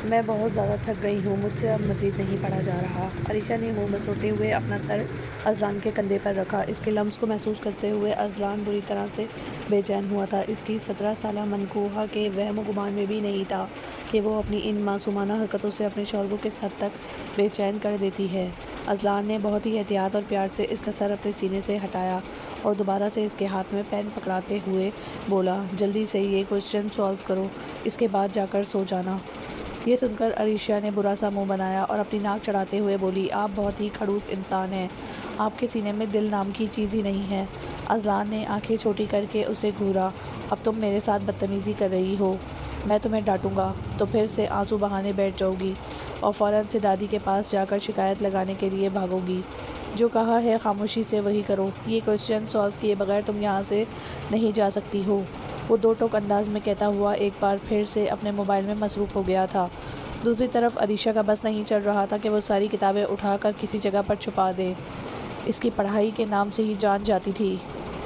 मैं बहुत ज़्यादा थक गई हूँ, मुझसे अब मज़ीद नहीं पढ़ा जा रहा। अरीशा ने मुँह मसोड़ते हुए अपना सर अज़लान के कंधे पर रखा। इसके लम्स को महसूस करते हुए अज़लान बुरी तरह से बेचैन हुआ था। इसकी 17 साला मनकूहा के वहम गुमान में भी नहीं था कि वो अपनी इन मासूमाना हरकतों से अपने शौहर को किस हद तक बेचैन कर देती है। अज़लान ने बहुत ही एहतियात और प्यार से इसका सर अपने सीने से हटाया और दोबारा से इसके हाथ में पेन पकड़ाते हुए बोला, जल्दी से ये क्वेश्चन सॉल्व करो, इसके बाद जाकर सो जाना। ये सुनकर अरीशा ने बुरा सा मुंह बनाया और अपनी नाक चढ़ाते हुए बोली, आप बहुत ही खड़ूस इंसान हैं, आपके सीने में दिल नाम की चीज़ ही नहीं है। अज़लान ने आंखें छोटी करके उसे घूरा, अब तुम मेरे साथ बदतमीज़ी कर रही हो, मैं तुम्हें डांटूंगा तो फिर से आंसू बहाने बैठ जाओगी और फ़ौरन से दादी के पास जाकर शिकायत लगाने के लिए भागोगी। जो कहा है खामोशी से वही करो, ये क्वेश्चन सॉल्व किए बगैर तुम यहाँ से नहीं जा सकती हो। वो दो टोक अंदाज में कहता हुआ एक बार फिर से अपने मोबाइल में मसरूफ़ हो गया था। दूसरी तरफ अरीशा का बस नहीं चल रहा था कि वो सारी किताबें उठाकर किसी जगह पर छुपा दे। इसकी पढ़ाई के नाम से ही जान जाती थी।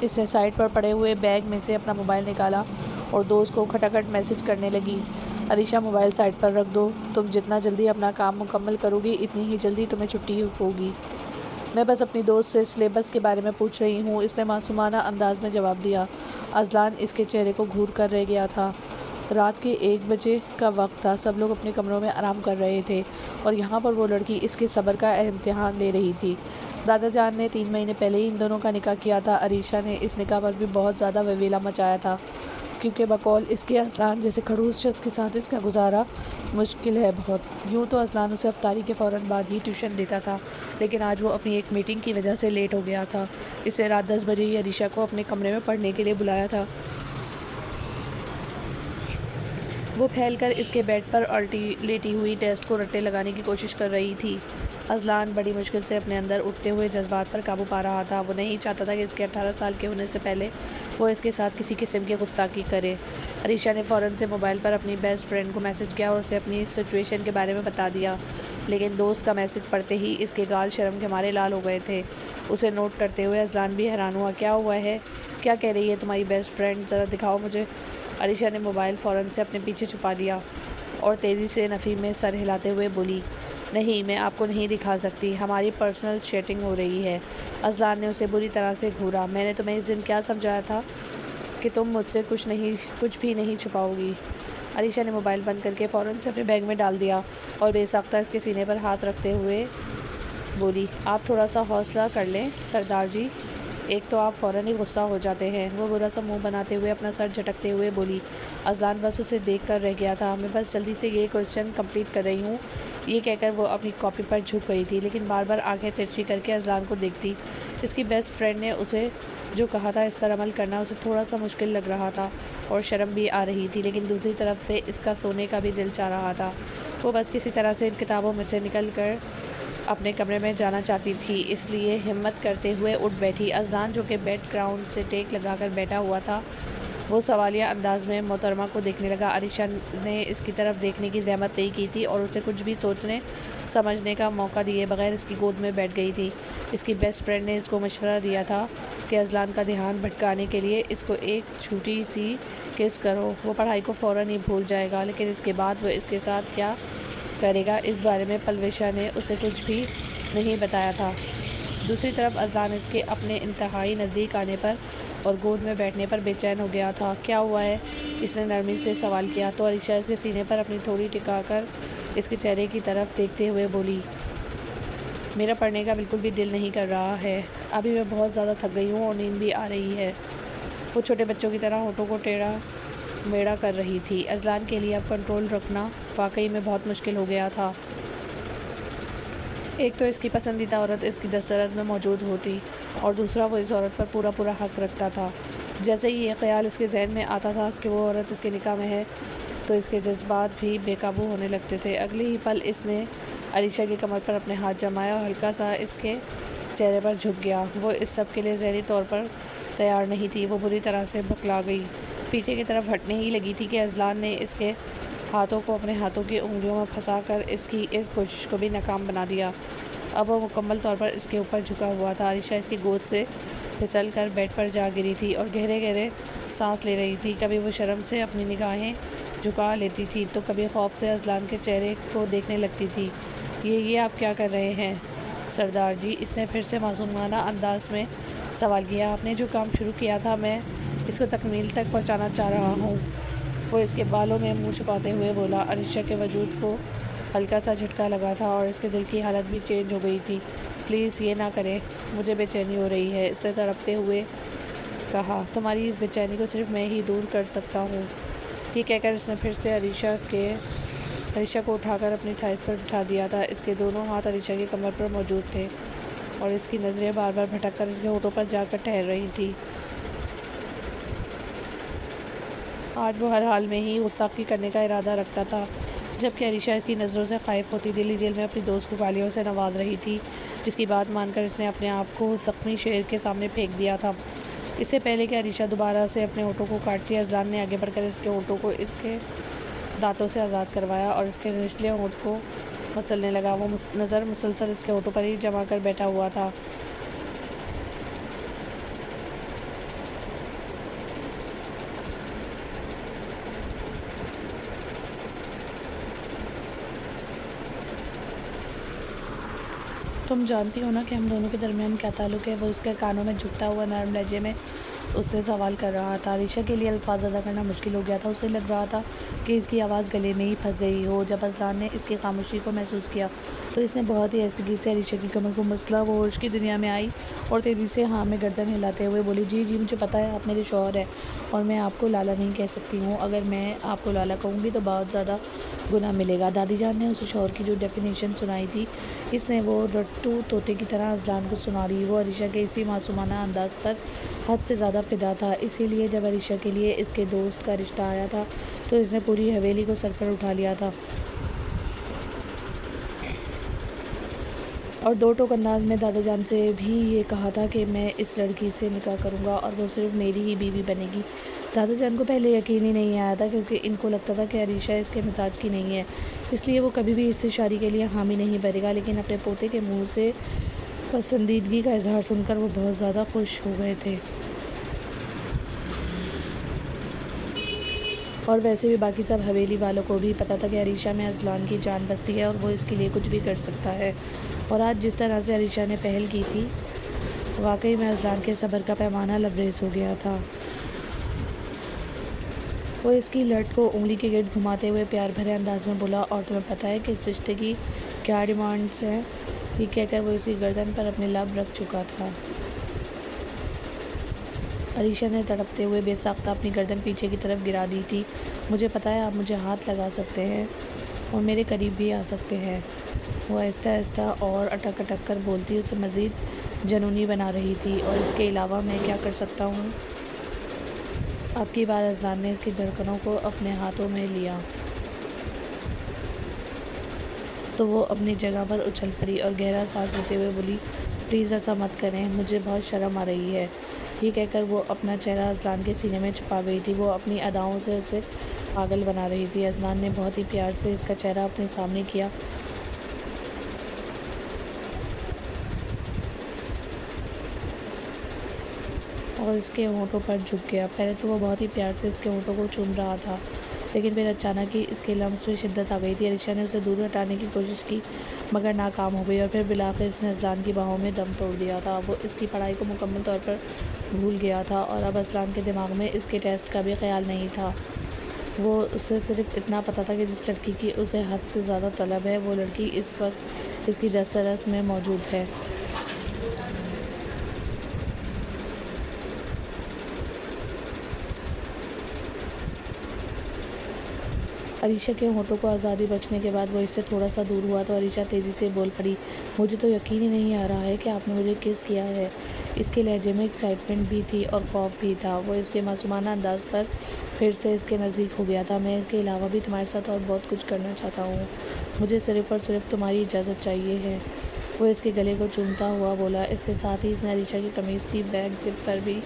इसने साइड पर पड़े हुए बैग में से अपना मोबाइल निकाला और दोस्त को खटाखट मैसेज करने लगी, अरीशा मोबाइल साइड पर रख दो, तुम जितना जल्दी अपना काम मुकम्मल करोगी इतनी ही जल्दी तुम्हें छुट्टी होगी। मैं बस अपनी दोस्त से सिलेबस के बारे में पूछ रही हूँ, इसने मासूमाना अंदाज में जवाब दिया। अज़लान इसके चेहरे को घूर कर रह गया था। रात के 1 बजे का वक्त था, सब लोग अपने कमरों में आराम कर रहे थे और यहाँ पर वो लड़की इसके सब्र का इम्तिहान ले रही थी। दादा जान ने 3 महीने पहले ही इन दोनों का निकाह किया था। अरीशा ने इस निकाह पर भी बहुत ज़्यादा वेवेला मचाया था क्योंकि बकौल इसके अज़लान जैसे खड़ूस शख्स के साथ इसका गुजारा मुश्किल है बहुत। यूँ तो अज़लान उसे अफ्तारी के फ़ौरन बाद ही ट्यूशन देता था, लेकिन आज वो अपनी एक मीटिंग की वजह से लेट हो गया था। इसे रात 10 बजे ही अरीशा को अपने कमरे में पढ़ने के लिए बुलाया था। वो फैलकर इसके बेड पर लेटी हुई टेस्ट को रट्टे लगाने की कोशिश कर रही थी। अज़लान बड़ी मुश्किल से अपने अंदर उठते हुए जज्बात पर काबू पा रहा था। वो नहीं चाहता था कि इसके 18 साल के होने से पहले वो इसके साथ किसी किस्म की गुस्ताखी करे। अरीशा ने फ़ौरन से मोबाइल पर अपनी बेस्ट फ्रेंड को मैसेज किया और उसे अपनी इस सिचुएशन के बारे में बता दिया, लेकिन दोस्त का मैसेज पढ़ते ही इसके गाल शर्म के मारे लाल हो गए थे। उसे नोट करते हुए अज़लान भी हैरान हुआ, क्या हुआ है, क्या कह रही है तुम्हारी बेस्ट फ्रेंड, ज़रा दिखाओ मुझे। अरीशा ने मोबाइल फ़ौरन से अपने पीछे छुपा दिया और तेज़ी से नफ़ी में सर हिलाते हुए बोली, नहीं, मैं आपको नहीं दिखा सकती, हमारी पर्सनल चैटिंग हो रही है। अज़लान ने उसे बुरी तरह से घूरा, मैंने तुम्हें इस दिन क्या समझाया था कि तुम मुझसे कुछ भी नहीं छुपाओगी। अरीशा ने मोबाइल बंद करके फ़ौरन से अपने बैग में डाल दिया और बेसाख्ता इसके सीने पर हाथ रखते हुए बोली, आप थोड़ा सा हौसला कर लें सरदार जी, एक तो आप फ़ौरन ही गुस्सा हो जाते हैं। वो बुरा सा मुंह बनाते हुए अपना सर झटकते हुए बोली। अज़लान बस उसे देख कर रह गया था। मैं बस जल्दी से ये क्वेश्चन कंप्लीट कर रही हूँ, ये कहकर वो अपनी कॉपी पर झुक गई थी, लेकिन बार बार आंखें तिरछी करके अज़लान को देखती। इसकी बेस्ट फ्रेंड ने उसे जो कहा था इस पर अमल करना उसे थोड़ा सा मुश्किल लग रहा था और शर्म भी आ रही थी, लेकिन दूसरी तरफ से इसका सोने का भी दिल चाह रहा था। वो बस किसी तरह से इन किताबों में से निकल कर अपने कमरे में जाना चाहती थी, इसलिए हिम्मत करते हुए उठ बैठी। अज़लान जो कि बेड ग्राउंड से टेक लगाकर बैठा हुआ था, वो सवालिया अंदाज में मोहतरमा को देखने लगा। अरीशा ने इसकी तरफ देखने की ज़हमत नहीं की थी और उसे कुछ भी सोचने समझने का मौका दिए बगैर इसकी गोद में बैठ गई थी। इसकी बेस्ट फ्रेंड ने इसको मशवरा दिया था कि अज़लान का ध्यान भटकाने के लिए इसको एक छोटी सी किस करो, वो पढ़ाई को फ़ौरन ही भूल जाएगा, लेकिन इसके बाद वो इसके साथ क्या करेगा इस बारे में पलवेशा ने उसे कुछ भी नहीं बताया था। दूसरी तरफ अज़लान इसके अपने इंतहाई नज़दीक आने पर और गोद में बैठने पर बेचैन हो गया था। क्या हुआ है, इसने नरमी से सवाल किया तो अरीशा इसके सीने पर अपनी थोड़ी टिकाकर इसके चेहरे की तरफ देखते हुए बोली, मेरा पढ़ने का बिल्कुल भी दिल नहीं कर रहा है, अभी मैं बहुत ज़्यादा थक गई हूँ और नींद भी आ रही है। वो छोटे बच्चों की तरह होठों को टेढ़ा मेढ़ा कर रही थी। अज़लान के लिए अब कंट्रोल रखना वाकई में बहुत मुश्किल हो गया था। एक तो इसकी पसंदीदा औरत इसकी दस्तरस में मौजूद होती और दूसरा वो इस औरत पर पूरा हक रखता था। जैसे ही ये ख्याल इसके जहन में आता था कि वो औरत इसके निकाह में है तो इसके जज्बात भी बेकाबू होने लगते थे। अगले ही पल इसने अरीशा की कमर पर अपने हाथ जमाया और हल्का सा इसके चेहरे पर झुक गया। वो इस सब के लिए ज़हनी तौर पर तैयार नहीं थी। वो बुरी तरह से बौखला गई, पीछे की तरफ हटने ही लगी थी कि अज़लान ने इसके हाथों को अपने हाथों की उंगलियों में फंसाकर इसकी इस कोशिश को भी नाकाम बना दिया। अब वो मुकम्मल तौर पर इसके ऊपर झुका हुआ था। अरीशा इसकी गोद से फिसल कर बेड पर जा गिरी थी और गहरे गहरे सांस ले रही थी। कभी वो शर्म से अपनी निगाहें झुका लेती थी तो कभी खौफ से अजलान के चेहरे को देखने लगती थी। ये आप क्या कर रहे हैं सरदार जी? इसने फिर से मासूमाना अंदाज में सवाल किया। आपने जो काम शुरू किया था मैं इसको तकमील तक पहुंचाना चाह रहा हूँ। वो इसके बालों में मुंह छुपाते हुए बोला। अरीशा के वजूद को हल्का सा झटका लगा था और इसके दिल की हालत भी चेंज हो गई थी। प्लीज़ ये ना करें, मुझे बेचैनी हो रही है, इससे तड़पते हुए कहा। तुम्हारी इस बेचैनी को सिर्फ मैं ही दूर कर सकता हूँ। ये कहकर इसने फिर से अरीशा को उठाकर अपनी थाइस पर बिठा दिया था। इसके दोनों हाथ अरीशा की कमर पर मौजूद थे और इसकी नज़रें बार बार भटक कर इसके होठों पर जाकर ठहर रही थी। आज वो हर हाल में ही गुस्ताखी करने का इरादा रखता था, जबकि अरीशा इसकी नज़रों से खाइफ होती दिल ही दिल में अपनी दोस्त को गालियों से नवाज रही थी, जिसकी बात मानकर इसने अपने आप को ज़ख्मी शेर के सामने फेंक दिया था। इससे पहले कि अरीशा दोबारा से अपने होठों को काटती, अजलान ने आगे बढ़कर इसके होठों को इसके दांतों से आज़ाद करवाया और इसके निचले होठ को मसलने लगा। वो नज़र मुसलसल इसके होठों पर ही जमा कर बैठा हुआ था। तुम जानती हो ना कि हम दोनों के दरमियान क्या ताल्लुक़ है? वो उसके कानों में झुकता हुआ नरम लहजे में उससे सवाल कर रहा था। अरीशा के लिए अल्फाज अदा करना मुश्किल हो गया था। उसे लग रहा था कि इसकी आवाज़ गले में ही फंस गई हो। जब अजलान ने इसकी खामोशी को महसूस किया तो इसने बहुत ही आहिस्तगी से अरीशा की कमर को मसला। वो होश की दुनिया में आई और तेज़ी से हाँ में गर्दन हिलाते हुए बोली, जी जी मुझे पता है आप मेरे शौहर हैं और मैं आपको लाला नहीं कह सकती हूँ। अगर मैं आपको लाला कहूँगी तो बहुत ज़्यादा गुनाह मिलेगा। दादी जान ने उसे शौहर की जो डेफिनेशन सुनाई थी, इसने वो रट्टू तोते की तरह अजलान को सुना दी। वो अरीशा के इसी मासूमाना अंदाज पर हद से ज़्यादा फिदा था। इसीलिए जब अरीशा के लिए इसके दोस्त का रिश्ता आया था तो इसने पूरी हवेली को सर पर उठा लिया था और दो टोक अंदाज में दादा जान से भी ये कहा था कि मैं इस लड़की से निकाह करूँगा और वो सिर्फ मेरी ही बीवी बनेगी। दादा जान को पहले यकीन ही नहीं आया था, क्योंकि इनको लगता था कि अरीशा इसके मिजाज की नहीं है, इसलिए वो कभी भी इससे शादी के लिए हामी नहीं भरेगा। लेकिन अपने पोते के मुँह से पसंदीदगी का इजहार सुनकर वो बहुत ज़्यादा खुश हो गए थे। और वैसे भी बाकी सब हवेली वालों को भी पता था कि अरीशा में अजलान की जान बसती है और वो इसके लिए कुछ भी कर सकता है। और आज जिस तरह से अरीशा ने पहल की थी, वाकई में अजलान के सब्र का पैमाना लबरेज हो गया था। वो इसकी लट को उंगली के गिर्द घुमाते हुए प्यार भरे अंदाज में बोला, और तुम्हें पता है कि इस रिश्ते की क्या डिमांड्स हैं? ये कहकर वो इसकी गर्दन पर अपने लब रख चुका था। अरीशा ने तड़पते हुए बेसाख्ता अपनी गर्दन पीछे की तरफ गिरा दी थी। मुझे पता है आप मुझे हाथ लगा सकते हैं और मेरे करीब भी आ सकते हैं। वो आहिस्ता आहिस्ता और अटक अटक कर बोलती उसे मज़ीद जनूनी बना रही थी। और इसके अलावा मैं क्या कर सकता हूँ? आपकी बार अजलान ने इसकी धड़कनों को अपने हाथों में लिया तो वो अपनी जगह पर उछल पड़ी और गहरा सांस लेते हुए बोली, प्लीज़ ऐसा मत करें, मुझे बहुत शर्म आ रही है। ये कहकर वो अपना चेहरा अजलान के सीने में छुपा गई थी। वो अपनी अदाओं से उसे पागल बना रही थी। अजलान ने बहुत ही प्यार से इसका चेहरा अपने सामने किया और इसके होंठों पर झुक गया। पहले तो वो बहुत ही प्यार से इसके होंठों को चूम रहा था, लेकिन फिर अचानक ही इसके लम्स में शिद्दत आ गई थी। अरीशा ने उसे दूर हटाने की कोशिश की मगर नाकाम हो गई और फिर बिलाखिर इसने अजलान की बाहों में दम तोड़ दिया था। वो इसकी पढ़ाई को मुकम्मल तौर पर भूल गया था और अब अजलान के दिमाग में इसके टेस्ट का भी ख्याल नहीं था। वो उसे सिर्फ इतना पता था कि जिस लड़की की उसे हद से ज़्यादा तलब है, वो लड़की इस वक्त इसकी दस्तरस में मौजूद है। अरीशा के होंठों को आज़ादी बख्शने के बाद वो इससे थोड़ा सा दूर हुआ तो अरीशा तेज़ी से बोल पड़ी, मुझे तो यकीन ही नहीं आ रहा है कि आपने मुझे किस किया है। इसके लहजे में एक्साइटमेंट भी थी और खौफ भी था। वो इसके मासूमाना अंदाज पर फिर से इसके नज़दीक हो गया था। मैं इसके अलावा भी तुम्हारे साथ और बहुत कुछ करना चाहता हूँ, मुझे सिर्फ़ और सिर्फ तुम्हारी इजाज़त चाहिए है। वो इसके गले को चूमता हुआ बोला। इसके साथ ही इसने अरीशा की कमीज़ की बैक जिप पर भी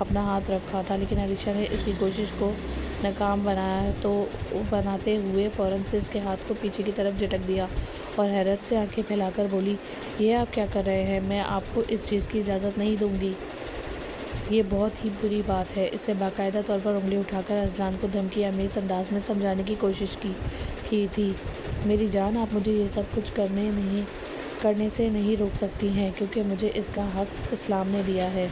अपना हाथ रखा था, लेकिन अरीशा ने इसकी कोशिश को नाकाम बनाते हुए फ़ौरन से इसके हाथ को पीछे की तरफ झटक दिया और हैरत से आंखें फैलाकर बोली, ये आप क्या कर रहे हैं? मैं आपको इस चीज़ की इजाज़त नहीं दूंगी। ये बहुत ही बुरी बात है। इससे बाकायदा तौर पर उंगली उठाकर अजलान को धमकी अमीज अंदाज में समझाने की कोशिश की थी। मेरी जान, आप मुझे ये सब कुछ करने से नहीं रोक सकती हैं, क्योंकि मुझे इसका हक इस्लाम ने दिया है।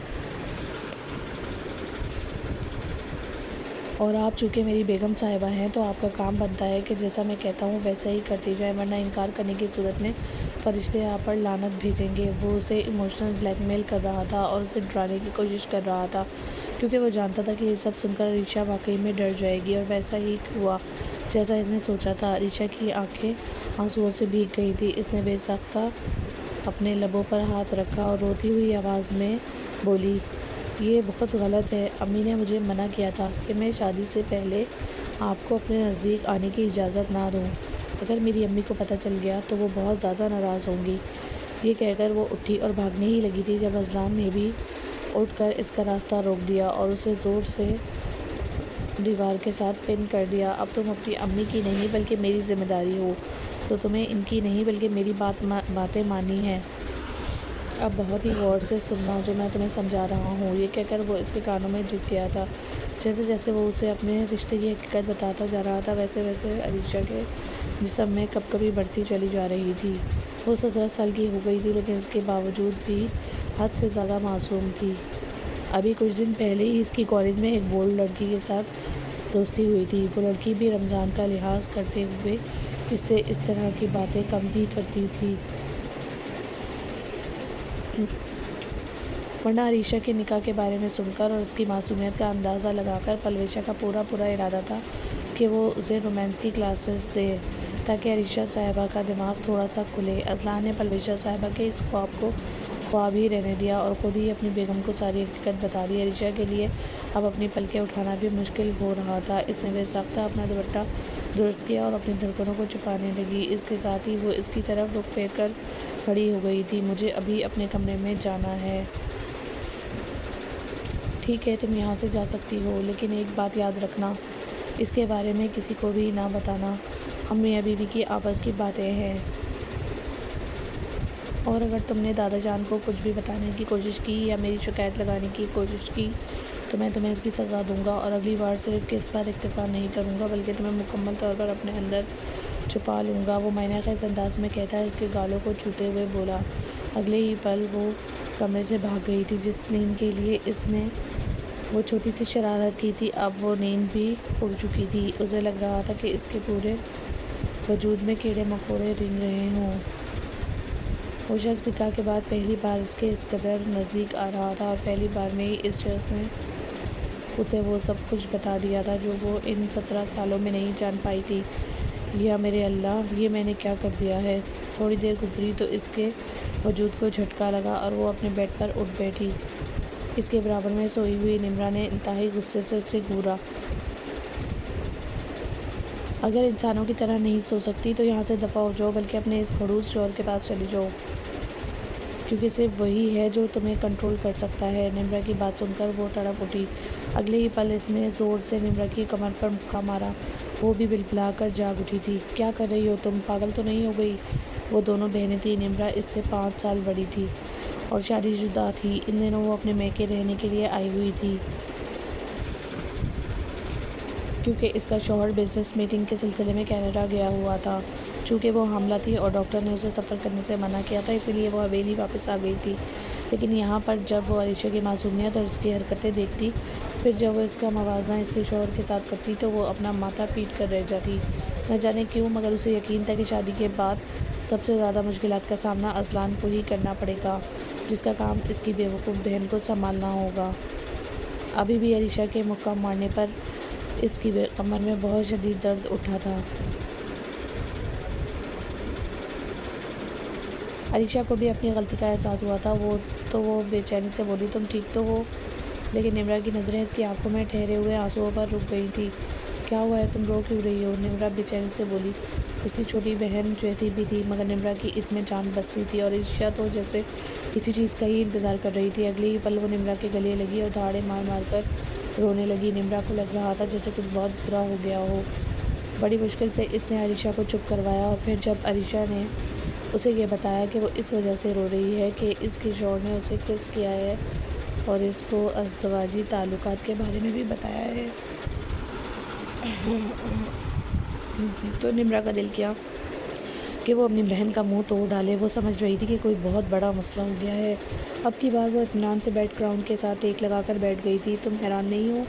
और आप चूँकि मेरी बेगम साहिबा हैं, तो आपका काम बनता है कि जैसा मैं कहता हूँ वैसा ही करती जाए, वरना इनकार करने की सूरत में फरिश्ते आप पर लानत भेजेंगे। वो उसे इमोशनल ब्लैकमेल कर रहा था और उसे डराने की कोशिश कर रहा था, क्योंकि वो जानता था कि ये सब सुनकर अरीशा वाकई में डर जाएगी। और वैसा ही हुआ जैसा इसने सोचा था। अरीशा की आंखें आंसुओं से भीग गई थी। इसने बेसख्ता अपने लबों पर हाथ रखा और रोती हुई आवाज़ में बोली, ये बहुत गलत है। अम्मी ने मुझे मना किया था कि मैं शादी से पहले आपको अपने नज़दीक आने की इजाज़त ना दूँ। अगर मेरी अम्मी को पता चल गया तो वो बहुत ज़्यादा नाराज़ होंगी। ये कहकर वो उठी और भागने ही लगी थी जब अजलान ने भी उठकर इसका रास्ता रोक दिया और उसे ज़ोर से दीवार के साथ पिन कर दिया। अब तुम अपनी अम्मी की नहीं बल्कि मेरी ज़िम्मेदारी हो, तो तुम्हें इनकी नहीं बल्कि मेरी बातें माननी हैं। अब बहुत ही गौर से सुनना जो मैं तुम्हें समझा रहा हूँ। ये कहकर वो इसके कानों में झुक गया था। जैसे जैसे वो उसे अपने रिश्ते की हकीकत बताता जा रहा था, वैसे वैसे अरीशा के जिस्म में कभी बढ़ती चली जा रही थी। वो 17 साल की हो गई थी, लेकिन इसके बावजूद भी हद से ज़्यादा मासूम थी। अभी कुछ दिन पहले ही इसकी कॉलेज में एक बोल्ड लड़की के साथ दोस्ती हुई थी। वो लड़की भी रमज़ान का लिहाज करते हुए इससे इस तरह की बातें कम ही करती थी, वरना अरीशा के निकाह के बारे में सुनकर और उसकी मासूमियत का अंदाज़ा लगाकर पलवेशा का पूरा इरादा था कि वो उसे रोमांस की क्लासेस दे, ताकि अरीशा साहिबा का दिमाग थोड़ा सा खुले। अजलान ने पलवेशा साहिबा के इस ख्वाब को ख्वाब ही रहने दिया और ख़ुद ही अपनी बेगम को सारी हकीकत बता दी। अरीशा के लिए अब अपनी पलकें उठाना भी मुश्किल हो रहा था। इसने बेसाख्ता अपना दुपट्टा दुरुस्त किया और अपनी धड़कनों को छुपाने लगी। इसके साथ ही वो इसकी तरफ रुख फेर कर खड़ी हो गई थी। मुझे अभी अपने कमरे में जाना है। ठीक है, तुम यहाँ से जा सकती हो, लेकिन एक बात याद रखना, इसके बारे में किसी को भी ना बताना। अम्मी बीवी की आपस की बातें हैं, और अगर तुमने दादा जान को कुछ भी बताने की कोशिश की या मेरी शिकायत लगाने की कोशिश की तो मैं तुम्हें इसकी सज़ा दूंगा। और अगली बार सिर्फ केस पर इक्तफा नहीं करूँगा, बल्कि तुम्हें मुकम्मल तौर पर अपने अंदर छुपा लूँगा। वो मायने ख़ैज़ अंदाज में कहता है इसके गालों को छूते हुए बोला। अगले ही पल वो कमरे से भाग गई थी। जिस नींद के लिए इसने वो छोटी सी शरारत की थी, अब वो नींद भी उड़ चुकी थी। उसे लग रहा था कि इसके पूरे वजूद में कीड़े मकोड़े रेंग रहे हों। वो शख्स निकाह के बाद पहली बार इसके इस कदर नज़दीक आ रहा था, और पहली बार में ही इस शख्स ने उसे वो सब कुछ बता दिया था जो वो इन 17 सालों में नहीं जान पाई थी। या मेरे अल्लाह, ये मैंने क्या कर दिया है। थोड़ी देर गुजरी तो इसके वजूद को झटका लगा और वो अपने बेड पर उठ बैठी। इसके बराबर में सोई हुई निम्रा ने इंतहाई गुस्से से उससे घूरा। अगर इंसानों की तरह नहीं सो सकती तो यहाँ से दफ़ा हो जाओ, बल्कि अपने इस खड़ूस शोर के पास चली जाओ, क्योंकि सिर्फ वही है जो तुम्हें कंट्रोल कर सकता है। निम्रा की बात सुनकर वो तड़प उठी। अगले ही पल इसने ज़ोर से निम्रा की कमर पर मुक्का मारा। वो भी बिलबिला कर जाग उठी थी। क्या कर रही हो तुम, पागल तो नहीं हो गई? वो दोनों बहनें थी। निम्रा इससे 5 साल बड़ी थी और शादीशुदा थी। इन दिनों वो अपने मैके रहने के लिए आई हुई थी, क्योंकि इसका शौहर बिज़नेस मीटिंग के सिलसिले में कनाडा गया हुआ था। चूँकि वो हामला थी और डॉक्टर ने उसे सफ़र करने से मना किया था, इसीलिए वो हवेली वापस आ गई थी। लेकिन यहाँ पर जब वो अरीशा की मासूमियत और उसकी हरकतें देखती, फिर जब वो इसका मवाजना इसके शौहर के साथ करती, तो वो अपना माथा पीट कर रह जाती। न जाने क्यों, मगर उसे यकीन था कि शादी के बाद सबसे ज़्यादा मुश्किलात का सामना अजलान को ही करना पड़ेगा, जिसका काम इसकी बेवकूफ़ बहन को संभालना होगा। अभी भी अरीशा के मुक्का मारने पर इसकी कमर में बहुत शदीद दर्द उठा था। अरीशा को भी अपनी गलती का एहसास हुआ था। वो बेचैनी से बोली, तुम ठीक तो हो? लेकिन निम्रा की नज़रें इसकी आंखों में ठहरे हुए आंसुओं पर रुक गई थी। क्या हुआ है, तुम रो क्यों रही हो? निम्रा बेचैनी से बोली। इसकी छोटी बहन जैसी भी थी, मगर निम्रा की इसमें जान बसती थी, और अरीशा तो जैसे किसी चीज़ का ही इंतज़ार कर रही थी। अगले ही पल वो निम्रा के गले लगी और धाड़े मार मार कर रोने लगी। निम्रा को लग रहा था जैसे कुछ बहुत बुरा हो गया हो। बड़ी मुश्किल से इसने अरीशा को चुप करवाया, और फिर जब अरीशा ने उसे ये बताया कि वो इस वजह से रो रही है कि इसके शौहर ने उसे किस किया है, और इसको अज़दवाजी ताल्लुकात के बारे में भी बताया है। तो निम्रा का दिल किया कि वो अपनी बहन का मुंह तोड़ डाले। वो समझ रही थी कि कोई बहुत बड़ा मसला हो गया है। अब की बार वो इत्मीनान से बैकग्राउंड के साथ टेक लगाकर बैठ गई थी। तुम हैरान नहीं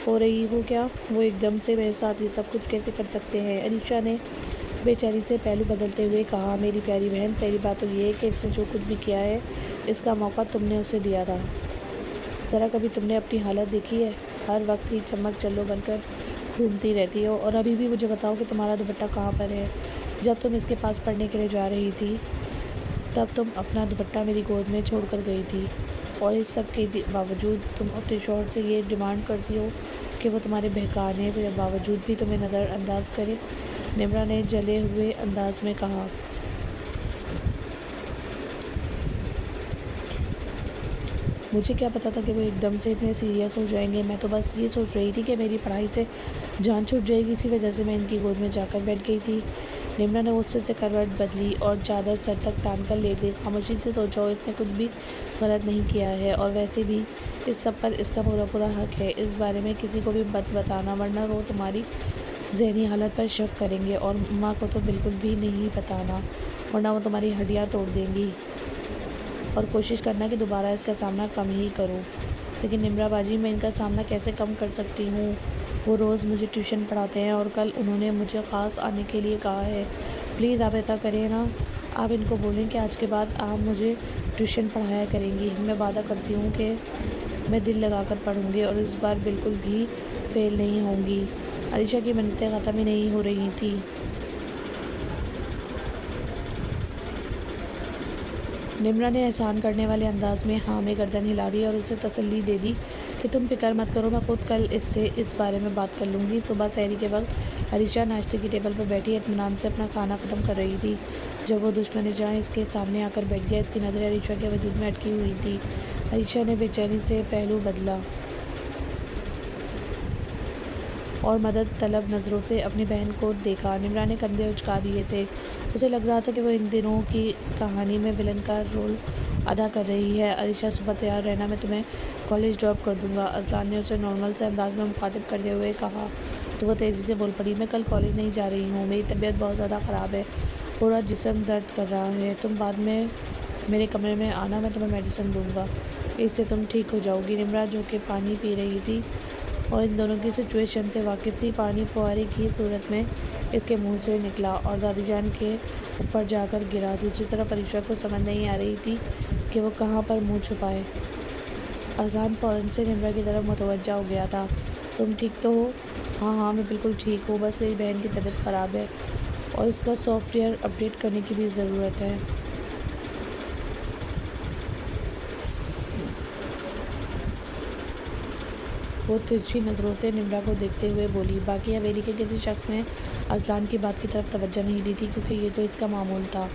हो रही हो क्या? वो एकदम से मेरे साथ ये सब कुछ कैसे कर सकते हैं? अनीशा ने बेचारी से पहलू बदलते हुए कहा। मेरी प्यारी बहन, पहली बात तो ये है कि इसने जो कुछ भी किया है इसका मौका तुमने उसे दिया था। ज़रा कभी तुमने अपनी हालत देखी है? हर वक्त ही चमक चल्लो बनकर घूमती रहती हो। और अभी भी मुझे बताओ कि तुम्हारा दुपट्टा कहाँ पर है? जब तुम इसके पास पढ़ने के लिए जा रही थी तब तुम अपना दुपट्टा मेरी गोद में छोड़ कर गई थी, और इस सब के बावजूद तुम अपने शौहर से ये डिमांड करती हो कि वो तुम्हारे बहकाने के बावजूद भी तुम्हें नज़रअंदाज करे। निम्रा ने जले हुए अंदाज में कहा। मुझे क्या पता था कि वो एकदम से इतने सीरियस हो जाएंगे। मैं तो बस ये सोच रही थी कि मेरी पढ़ाई से जान छूट जाएगी, इसी वजह से मैं इनकी गोद में जाकर बैठ गई थी। निम्रा ने गुस्से से करवट बदली और चादर सर तक तान कर लेट गई। खामोशी से सोचा, इसने कुछ भी गलत नहीं किया है, और वैसे भी इस सब पर इसका पूरा हक है। इस बारे में किसी को भी मत बताना, वरना वो तुम्हारी जहनी हालत पर शक करेंगे, और माँ को तो बिल्कुल भी नहीं बताना, वरना वो तुम्हारी हड्डियाँ तोड़ देंगी। और कोशिश करना कि दोबारा इसका सामना कम ही करो। लेकिन निम्रा बाजी, मैं इनका सामना कैसे कम कर सकती हूँ? वो रोज़ मुझे ट्यूशन पढ़ाते हैं, और कल उन्होंने मुझे ख़ास आने के लिए कहा है। प्लीज़ आप ऐसा करें ना, आप इनको बोलें कि आज के बाद आप मुझे ट्यूशन पढ़ाया करेंगी। मैं वादा करती हूँ कि मैं दिल लगाकर पढ़ूँगी और इस बार बिल्कुल भी फेल नहीं होंगी। अलीशा की मिन्नतें ख़त्म ही नहीं हो रही थी। निम्रा ने एहसान करने वाले अंदाज में हाँ में गर्दन हिला दी और उसे तसल्ली दे दी कि तुम फिक्र मत करो, मैं खुद कल इससे इस बारे में बात कर लूँगी। सुबह सहरी के वक्त अलीशा नाश्ते की टेबल पर बैठी इत्मीनान से अपना खाना ख़त्म कर रही थी जब वो दुश्मन जहाँ इसके सामने आकर बैठ गया। इसकी नज़रें अलीशा के वजूद में अटकी हुई थी। अलीशा ने बेचैनी से पहलू बदला और मदद तलब नज़रों से अपनी बहन को देखा। निम्रा ने कंधे उचका दिए थे। उसे लग रहा था कि वो इन दिनों की कहानी में विलन का रोल अदा कर रही है। अलीशा, सुबह तैयार रहना, मैं तुम्हें कॉलेज ड्रॉप कर दूंगा। अज़लान ने उसे नॉर्मल से अंदाज में मुखातिब करते हुए कहा। तो वो तेज़ी से बोल पड़ी, मैं कल कॉलेज नहीं जा रही हूँ, मेरी तबीयत बहुत ज़्यादा ख़राब है, पूरा जिस्म दर्द कर रहा है। तुम बाद में मेरे कमरे में आना, मैं तुम्हें मेडिसिन दूँगा, इससे तुम ठीक हो जाओगी। निम्रा जो कि पानी पी रही थी और इन दोनों की सिचुएशन से वाकिफ़ थी, पानी फुहारे की सूरत में इसके मुंह से निकला और दादी जान के ऊपर जाकर गिरा। दूसरी तरफ अलीशा को समझ नहीं आ रही थी कि वो कहाँ पर मुंह छुपाए। अज़ान फ़ौरन से निम्रा की तरफ मुतवज्जा हो गया था। तुम ठीक तो हो? हाँ, मैं बिल्कुल ठीक हूँ, बस मेरी बहन की तबीयत ख़राब है और इसका सॉफ्टवेयर अपडेट करने की भी ज़रूरत है। वो तिरछी नज़रों से निम्रा को देखते हुए बोली। बाकी हवेली के किसी शख्स ने अज़लान की बात की तरफ तवज्जो नहीं दी थी, क्योंकि ये तो इसका मामूल था।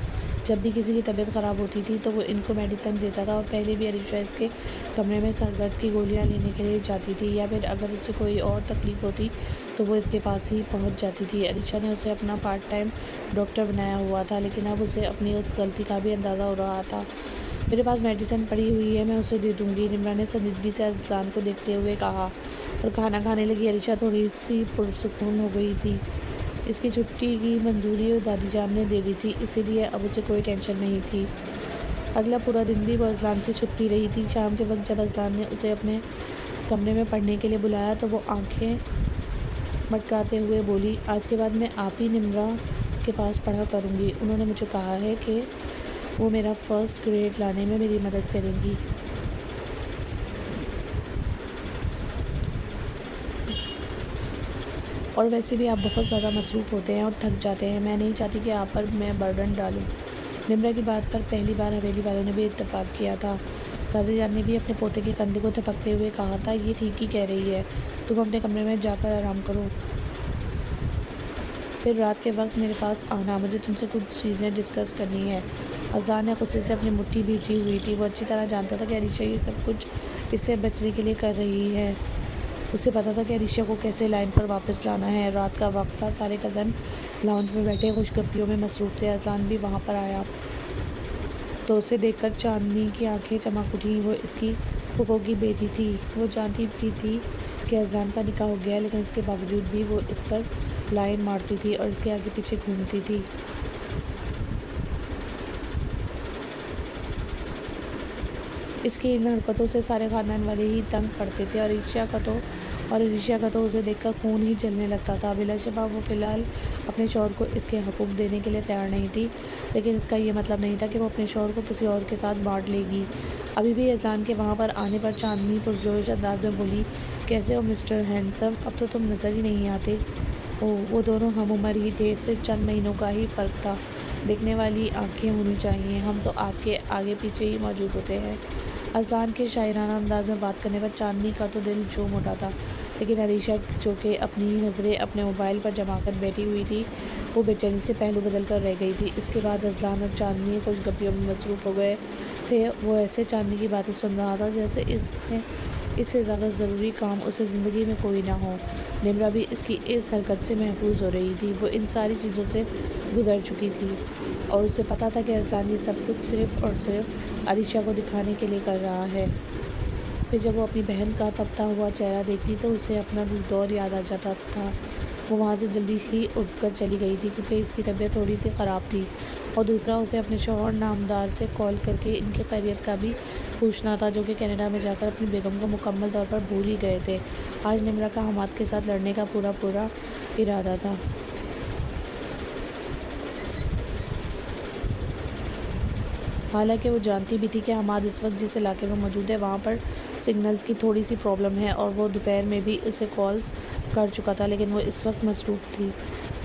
जब भी किसी की तबीयत ख़राब होती थी तो वो इनको मेडिसिन देता था, और पहले भी अलीशा इसके कमरे में सर दर्द की गोलियां लेने के लिए जाती थी, या फिर अगर उसे कोई और तकलीफ़ होती तो वो इसके पास ही पहुंच जाती थी। अलीशा ने उसे अपना पार्ट टाइम डॉक्टर बनाया हुआ था, लेकिन अब उसे अपनी उस गलती का भी अंदाज़ा हो रहा था। मेरे पास मेडिसिन पड़ी हुई है, मैं उसे दे दूँगी, निम्रा ने संजीदगी से अज़लान को देखते हुए कहा। और खाना खाने लगी। अलीशा थोड़ी सी पुरसुकून हो गई थी। इसकी छुट्टी की मंजूरी और दादी जान ने दे दी थी, इसीलिए अब उसे कोई टेंशन नहीं थी। अगला पूरा दिन भी वो अज़लान से छुपती रही थी। शाम के वक्त जब अज़लान ने उसे अपने कमरे में पढ़ने के लिए बुलाया तो वो आंखें मटकाते हुए बोली, आज के बाद मैं आप ही निम्रा के पास पढ़ा करूँगी। उन्होंने मुझे कहा है कि वो मेरा फ़र्स्ट ग्रेड लाने में मेरी मदद करेंगी। और वैसे भी आप बहुत ज़्यादा मसरूफ़ होते हैं और थक जाते हैं, मैं नहीं चाहती कि आप पर मैं बर्डन डालूं। निम्रा की बात पर पहली बार हवेली वालों ने भी इत्तेफाक किया था। दादी जान ने भी अपने पोते के कंधे को थपकते हुए कहा था, ये ठीक ही कह रही है, तुम अपने कमरे में जाकर आराम करो, फिर रात के वक्त मेरे पास आना, मुझे तुमसे कुछ चीज़ें डिस्कस करनी है। अज़लान ने गुस्से से अपनी मुट्ठी भींची हुई थी। वो अच्छी तरह जानता था कि अलीशा ये सब कुछ इससे बचने के लिए कर रही है। उसे पता था कि अलीशा को कैसे लाइन पर वापस लाना है। रात का वक्त था, सारे कज़न लाउंज में बैठे खुशगपियों में मसरूफ़ थे। अज़लान भी वहाँ पर आया तो उसे देखकर चांदनी की आंखें चमक उठी। वो इसकी फूफो की बेटी थी। वो जानती भी थी कि अज़लान का निकाह हो गया है, लेकिन इसके बावजूद भी वो इस पर लाइन मारती थी और इसके आगे पीछे घूमती थी। इसकी इन हरकतों से सारे ख़ानदान वाले ही तंग पड़ते थे और ईर्ष्या का तो उसे देखकर खून ही जलने लगता था। बिलाशुबा वो फ़िलहाल अपने शौहर को इसके हकूक़ देने के लिए तैयार नहीं थी, लेकिन इसका ये मतलब नहीं था कि वो अपने शौहर को किसी और के साथ बांट लेगी। अभी भी अज़लान के वहाँ पर आने पर चांदनी पुरजोश अंदाज में बोली, कैसे हो मिस्टर हैंडसम, अब तो तुम नज़र ही नहीं आते हो। वो दोनों हम उम्र ही थे, सिर्फ चंद महीनों का ही फ़र्क था। देखने वाली आँखें होनी चाहिए, हम तो आपके आगे पीछे ही मौजूद होते हैं। अज़लान के शायराना अंदाज में बात करने पर चांदनी का तो दिल झूम उठा था, लेकिन अरीशा जो कि अपनी नज़रें अपने मोबाइल पर जमा कर बैठी हुई थी, वो बेचैनी से पहलू बदल कर रह गई थी। इसके बाद अज़लान और चांदनी कुछ गप्पियों में मसरूफ़ हो गए थे। वो ऐसे चांदनी की बातें सुन रहा था जैसे इससे ज़्यादा ज़रूरी काम उसे ज़िंदगी में कोई ना हो। निम्रा भी इसकी इस हरकत से महफूज हो रही थी। वो इन सारी चीज़ों से गुजर चुकी थी और उसे पता था कि अज़लान ये सब कुछ सिर्फ़ और सिर्फ अरीशा को दिखाने के लिए कर रहा है। फिर जब वो अपनी बहन का तपता हुआ चेहरा देखती तो उसे अपना दौर याद आ जाता था। वो वहाँ से जल्दी ही उठकर चली गई थी क्योंकि इसकी तबीयत थोड़ी सी ख़राब थी, और दूसरा उसे अपने शौहर नामदार से कॉल करके इनके खैरियत का भी पूछना था, जो कि कनाडा में जाकर अपनी बेगम को मुकम्मल तौर पर भूल ही गए थे। आज निम्रा का हमाद के साथ लड़ने का पूरा इरादा था। हालांकि वो जानती भी थी कि हमाद इस वक्त जिस इलाके में मौजूद है वहाँ पर सिग्नल्स की थोड़ी सी प्रॉब्लम है, और वो दोपहर में भी उसे कॉल्स कर चुका था, लेकिन वो इस वक्त मसरूफ़ थी।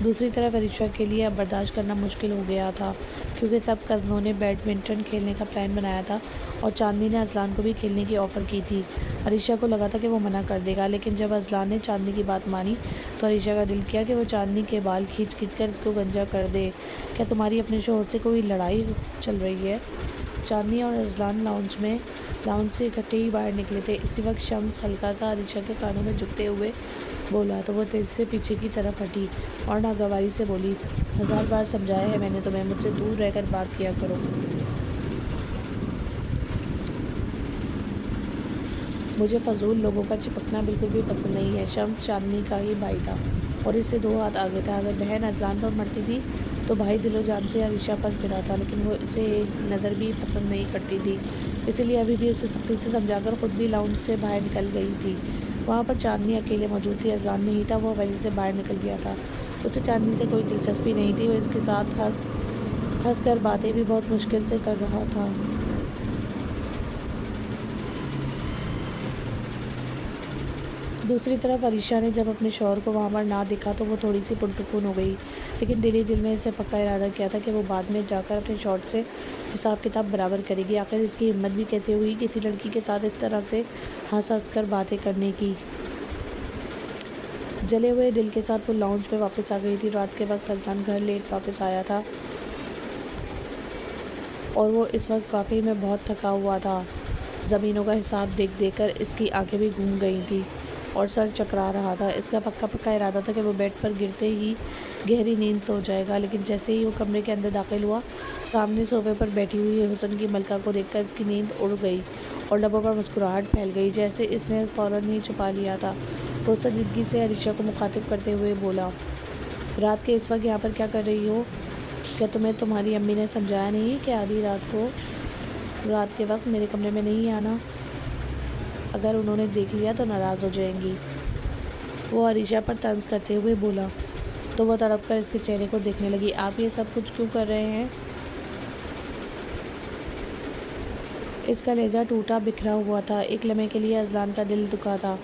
दूसरी तरफ अरीशा के लिए अब बर्दाश्त करना मुश्किल हो गया था, क्योंकि सब कज़नों ने बैडमिंटन खेलने का प्लान बनाया था और चांदनी ने अज़लान को भी खेलने की ऑफ़र की थी। अरीशा को लगा था कि वो मना कर देगा, लेकिन जब अज़लान ने चांदनी की बात मानी तो अरीशा का दिल किया कि वो चांदनी के बाल खींच कर इसको गंजा कर दे। क्या तुम्हारी अपने शौहर से कोई लड़ाई चल रही है? चांदनी और अज़लान लाउंज से इकट्ठे ही बाहर निकले थे। इसी वक्त शम्स हल्का सा अरीशा के कानों में झुकते हुए बोला तो वो तेज़ से पीछे की तरफ हटी और नागवारी से बोली, 1000 बार समझाया है मैंने तुम्हें, मुझसे दूर रहकर बात किया करो। मुझे फजूल लोगों का चिपकना बिल्कुल भी पसंद नहीं है। शम्स चांदनी का ही भाई था और इससे 2 हाथ आगे था। अगर बहन अज़लान पर मरती थी तो भाई दिलो जान से अरीशा पर फिरा था, लेकिन वो इसे एक नज़र भी पसंद नहीं करती थी, इसीलिए अभी भी उसे सख्ती से समझाकर ख़ुद भी लाउंज से बाहर निकल गई थी। वहाँ पर चांदनी अकेले मौजूद थी। अज़लान नहीं था, वो वजह से बाहर निकल गया था। उसे चांदनी से कोई दिलचस्पी नहीं थी। वो इसके साथ हंस कर बातें भी बहुत मुश्किल से कर रहा था। दूसरी तरफ अरीशा ने जब अपने शौहर को वहाँ पर ना देखा तो वो थोड़ी सी पुरसुकून हो गई, लेकिन दिल ही दिल में इसे पक्का इरादा किया था कि वो बाद में जाकर अपने शौहर से हिसाब किताब बराबर करेगी। आखिर इसकी हिम्मत भी कैसे हुई किसी लड़की के साथ इस तरह से हंस कर बातें करने की। जले हुए दिल के साथ वो लाउंज पे वापस आ गई थी। रात के वक्त अज़लान घर लेट वापस आया था और वो इस वक्त वाकई में बहुत थका हुआ था। ज़मीनों का हिसाब देख कर इसकी आंखें भी घूम गई थी और सर चकरा रहा था। इसका पक्का इरादा था कि वो बेड पर गिरते ही गहरी नींद सो जाएगा, लेकिन जैसे ही वो कमरे के अंदर दाखिल हुआ, सामने सोफे पर बैठी हुई हुसन की मलका को देखकर इसकी नींद उड़ गई और लबों पर मुस्कुराहट फैल गई, जैसे इसने फ़ौरन ही छुपा लिया था। वो संजीदगी से अरीशा को मुखातिब करते हुए बोला, रात के इस वक्त यहाँ पर क्या कर रही हो? क्या तुम्हें तुम्हारी अम्मी ने समझाया नहीं कि आधी रात के वक्त मेरे कमरे में नहीं आना? अगर उन्होंने देख लिया तो नाराज़ हो जाएंगी। वो अरीशा पर तंज करते हुए बोला तो वह तड़प कर इसके चेहरे को देखने लगी। आप ये सब कुछ क्यों कर रहे हैं? इसका लहजा टूटा बिखरा हुआ था। एक लम्हे के लिए अज़लान का दिल दुखा था,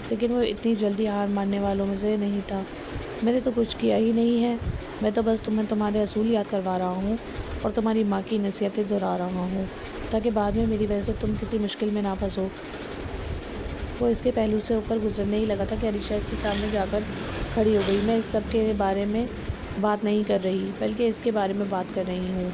लेकिन वो इतनी जल्दी हार मानने वालों में से नहीं था। मैंने तो कुछ किया ही नहीं है, मैं तो बस तुम्हें तुम्हारे असूल याद करवा रहा हूँ और तुम्हारी माँ की नसीहतें दोहरा रहा हूँ, ताकि बाद में मेरी वजह से तुम किसी मुश्किल में ना फंसो। वो इसके पहलू से होकर गुजरने ही लगा था कि अरीशा इसके सामने जाकर खड़ी हो गई। मैं इस सब के बारे में बात नहीं कर रही, बल्कि इसके बारे में बात कर रही हूँ।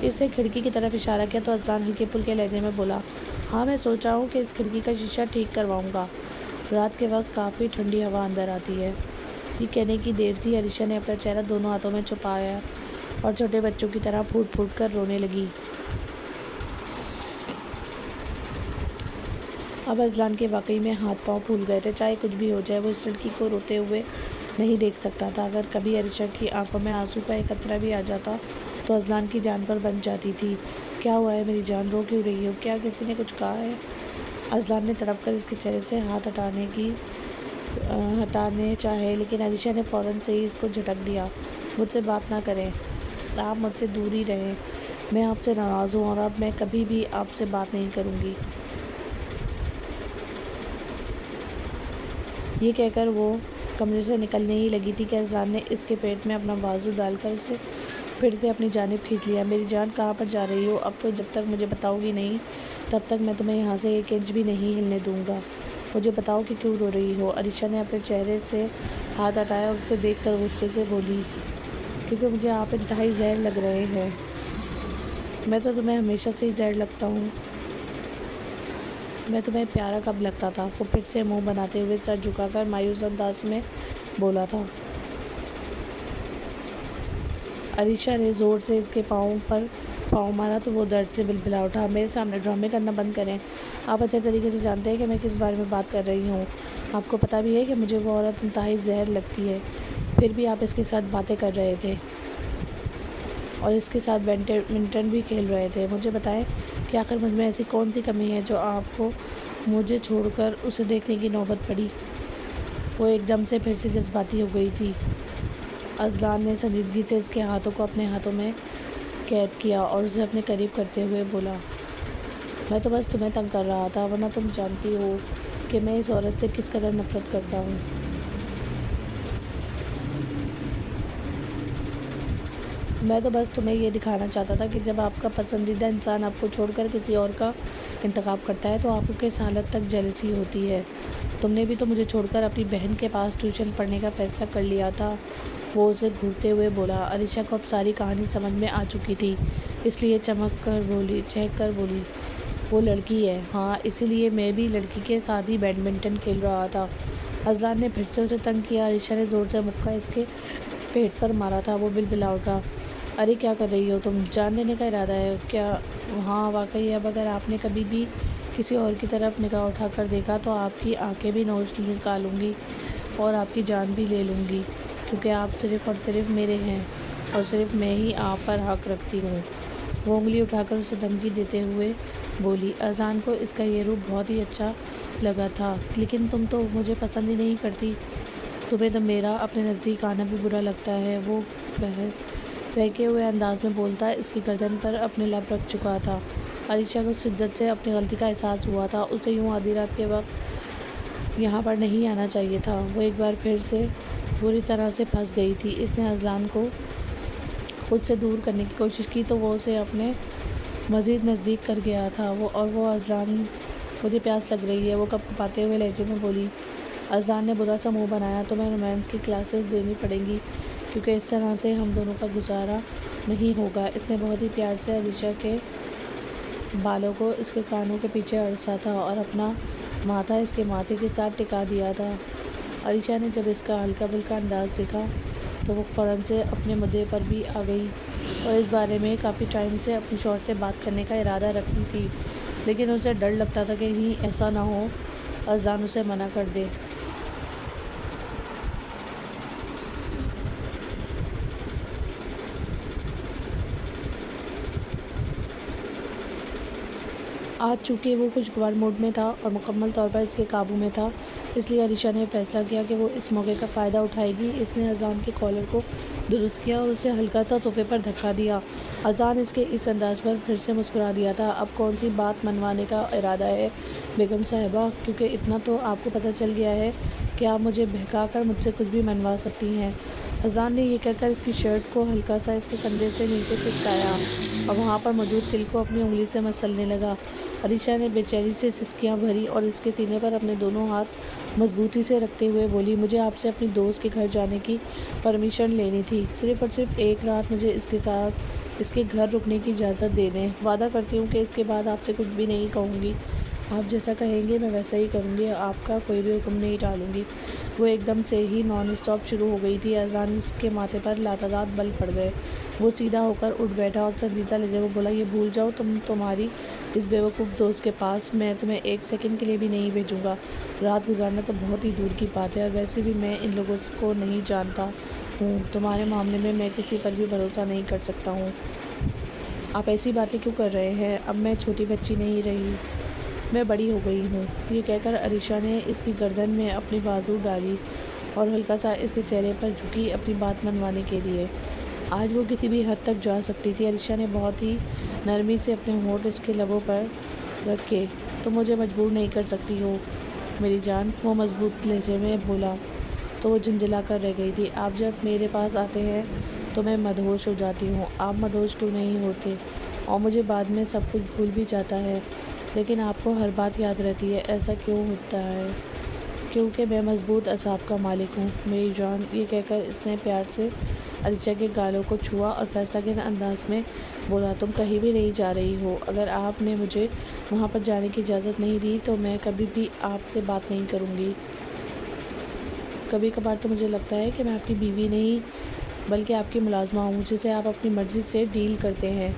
इससे खिड़की की तरफ इशारा किया तो अज़लान हल्के फुल्के लहजे में बोला, हाँ मैं सोच रहा हूँ कि इस खिड़की का शीशा ठीक करवाऊँगा। रात के वक्त काफ़ी ठंडी हवा अंदर आती है। ये कहने की देर थी। अरीशा ने अपना चेहरा दोनों हाथों में छुपाया और छोटे बच्चों की तरह फूट कर रोने लगी। अब अजलान के वाकई में हाथ पांव फूल गए थे। चाहे कुछ भी हो जाए, वो इस लड़की को रोते हुए नहीं देख सकता था। अगर कभी अरिशा की आंखों में आंसू का एक कतरा भी आ जाता तो अजलान की जान पर बन जाती थी। क्या हुआ है मेरी जान, रो क्यों रही हो? क्या किसी ने कुछ कहा है? अजलान ने तड़प कर इसके चेहरे से हाथ हटाने चाहे, लेकिन अरिशा ने फ़ौरन से ही इसको झटक दिया। मुझसे बात ना करें, आप मुझसे दूर ही रहें। मैं आपसे नाराज़ हूँ और अब मैं कभी भी आपसे बात नहीं करूँगी। ये कहकर वो कमरे से निकलने ही लगी थी कि अजलान ने इसके पेट में अपना बाजू डालकर उसे फिर से अपनी जानिब खींच लिया। मेरी जान, कहाँ पर जा रही हो? अब तो जब तक मुझे बताओगी नहीं, तब तक मैं तुम्हें यहाँ से एक इंच भी नहीं हिलने दूँगा। मुझे बताओ कि क्यों रो रही हो? अरिशा ने अपने चेहरे से हाथ हटाया और उसे देखकर गुस्से से बोली, क्योंकि मुझे आप इंतहाई जहर लग रहे हैं। मैं तो तुम्हें हमेशा से ही जहर लगता हूँ। मैं तुम्हें प्यारा कब लगता था? वो फिर से मुंह बनाते हुए सर झुकाकर मायूस अंदाज में बोला था। अरिशा ने ज़ोर से इसके पाँव मारा तो वो दर्द से बिलबिला उठा। मेरे सामने ड्रामे करना बंद करें। आप अच्छे तरीके से जानते हैं कि मैं किस बारे में बात कर रही हूँ। आपको पता भी है कि मुझे वो औरत इंतहाई जहर लगती है, फिर भी आप इसके साथ बातें कर रहे थे और इसके साथ बैडमिंटन भी खेल रहे थे। मुझे बताएं कि आखिर मुझ में ऐसी कौन सी कमी है जो आपको मुझे छोड़कर उसे देखने की नौबत पड़ी? वो एकदम से फिर से जज्बाती हो गई थी। अजलान ने संजीदगी से इसके हाथों को अपने हाथों में कैद किया और उसे अपने करीब करते हुए बोला, मैं तो बस तुम्हें तंग कर रहा था, वरना तुम जानती हो कि मैं इस औरत से किस कदर नफरत करता हूँ। मैं तो बस तुम्हें ये दिखाना चाहता था कि जब आपका पसंदीदा इंसान आपको छोड़कर किसी और का इंतखाब करता है तो आपको किस हालत तक जेलसी होती है। तुमने भी तो मुझे छोड़कर अपनी बहन के पास ट्यूशन पढ़ने का फ़ैसला कर लिया था। वो उसे घूरते हुए बोला। अरिशा को अब सारी कहानी समझ में आ चुकी थी, इसलिए चहक कर बोली, वो लड़की है। हाँ, इसीलिए मैं भी लड़की के साथ ही बैडमिंटन खेल रहा था। अजलान ने फिर से उसे तंग किया। अरिशा ने ज़ोर से मुक्का इसके पेट पर मारा था। वो बिलबिला उठा। अरे क्या कर रही हो तुम? जान लेने का इरादा है क्या? हाँ वाकई, अब अगर आपने कभी भी किसी और की तरफ निगाह उठाकर देखा तो आपकी आंखें भी नोच निकालूंगी और आपकी जान भी ले लूँगी, क्योंकि आप सिर्फ़ और सिर्फ मेरे हैं और सिर्फ मैं ही आप पर हक रखती हूँ। वो उंगली उठाकर उसे धमकी देते हुए बोली। अजान को इसका ये रूप बहुत ही अच्छा लगा था, लेकिन तुम तो मुझे पसंद ही नहीं करती। तुम्हें तो मेरा अपने नज़दीक आना भी बुरा लगता है। वो बहके हुए अंदाज में बोलता इसकी गर्दन पर अपने लब रख चुका था। अरिशा को शिद्दत से अपनी गलती का एहसास हुआ था। उसे यूँ आधी रात के वक्त यहाँ पर नहीं आना चाहिए था। वो एक बार फिर से बुरी तरह से फंस गई थी। इसने अजलान को खुद से दूर करने की कोशिश की तो वो उसे अपने मज़ीद नज़दीक कर गया था। वो अजलान, मुझे प्यास लग रही है, वो कँपाते हुए लहजे में बोली। अजलान ने बुरा सा मुँह बनाया। तुम्हें रोमांस की क्लासेस देनी पड़ेंगी, क्योंकि इस तरह से हम दोनों का गुजारा नहीं होगा। इसने बहुत ही प्यार से अरिशा के बालों को इसके कानों के पीछे अड़सा था और अपना माथा इसके माथे के साथ टिका दिया था। अरिशा ने जब इसका हल्का फुल्का अंदाज़ देखा तो वो फ़ौरन से अपने मुद्दे पर भी आ गई और इस बारे में काफ़ी टाइम से अपनी शौहर से बात करने का इरादा रखती थी, लेकिन उसे डर लगता था कि कहीं ऐसा ना हो अजलान उसे मना कर दे। आज चूँकि वो खुशगवार मूड में था और मुकम्मल तौर पर इसके काबू में था, इसलिए अरिशा ने फैसला किया कि वो इस मौके का फ़ायदा उठाएगी। इसने अजलान के कॉलर को दुरुस्त किया और उसे हल्का सा सोफे पर धक्का दिया। अजलान इसके इस अंदाज पर फिर से मुस्कुरा दिया था। अब कौन सी बात मनवाने का इरादा है बेगम साहिबा, क्योंकि इतना तो आपको पता चल गया है कि आप मुझे बहका कर मुझसे कुछ भी मनवा सकती हैं। अजलान ने यह कहकर इसकी शर्ट को हल्का सा इसके कंधे से नीचे टिकाया और वहाँ पर मौजूद तिल को अपनी उंगली से मसलने लगा। अरिशा ने बेचैनी से सिसकियाँ भरी और इसके सीने पर अपने दोनों हाथ मजबूती से रखते हुए बोली, मुझे आपसे अपनी दोस्त के घर जाने की परमिशन लेनी थी। सिर्फ़ और सिर्फ एक रात मुझे इसके साथ इसके घर रुकने की इजाज़त दे दें। वादा करती हूँ कि इसके बाद आपसे कुछ भी नहीं कहूँगी। आप जैसा कहेंगे मैं वैसा ही करूँगी। आपका कोई भी हुक्म नहीं टालूँगी। वो एकदम से ही नॉन स्टॉप शुरू हो गई थी। अजान के माथे पर लातादात बल पड़ गए। वो सीधा होकर उठ बैठा और संजीदा लहजे में बोला, ये भूल जाओ तुम तुम्हारी इस बेवकूफ़ दोस्त के पास। मैं तुम्हें एक सेकंड के लिए भी नहीं भेजूँगा। रात गुजारना तो बहुत ही दूर की बात है, और वैसे भी मैं इन लोगों को नहीं जानता हूँ। तुम्हारे मामले में मैं किसी पर भी भरोसा नहीं कर सकता हूँ। आप ऐसी बातें क्यों कर रहे हैं? अब मैं छोटी बच्ची नहीं रही, मैं बड़ी हो गई हूँ। ये कहकर अरीशा ने इसकी गर्दन में अपनी बाजू डाली और हल्का सा इसके चेहरे पर झुकी अपनी बात मनवाने के लिए। आज वो किसी भी हद तक जा सकती थी। अरीशा ने बहुत ही नरमी से अपने होंठ इसके लबों पर रखे। तो मुझे मजबूर नहीं कर सकती हो मेरी जान, वो मजबूत लहजे में बोला। तो वो झंझला कर रह गई थी। आप जब मेरे पास आते हैं तो मैं मदहोश हो जाती हूँ। आप मदहोश क्यों नहीं होते? और मुझे बाद में सब कुछ भूल भी जाता है, लेकिन आपको हर बात याद रहती है। ऐसा क्यों होता है? क्योंकि मैं मजबूत असाब का मालिक हूँ मेरी जान। ये कहकर इसने प्यार से अरीशा के गालों को छुआ और फैसला के अंदाज में बोला, तुम कहीं भी नहीं जा रही हो। अगर आपने मुझे वहाँ पर जाने की इजाज़त नहीं दी तो मैं कभी भी आपसे बात नहीं करूँगी। कभी कभार तो मुझे लगता है कि मैं आपकी बीवी नहीं बल्कि आपकी मुलाजमा हूँ, जिसे आप अपनी मर्ज़ी से डील करते हैं।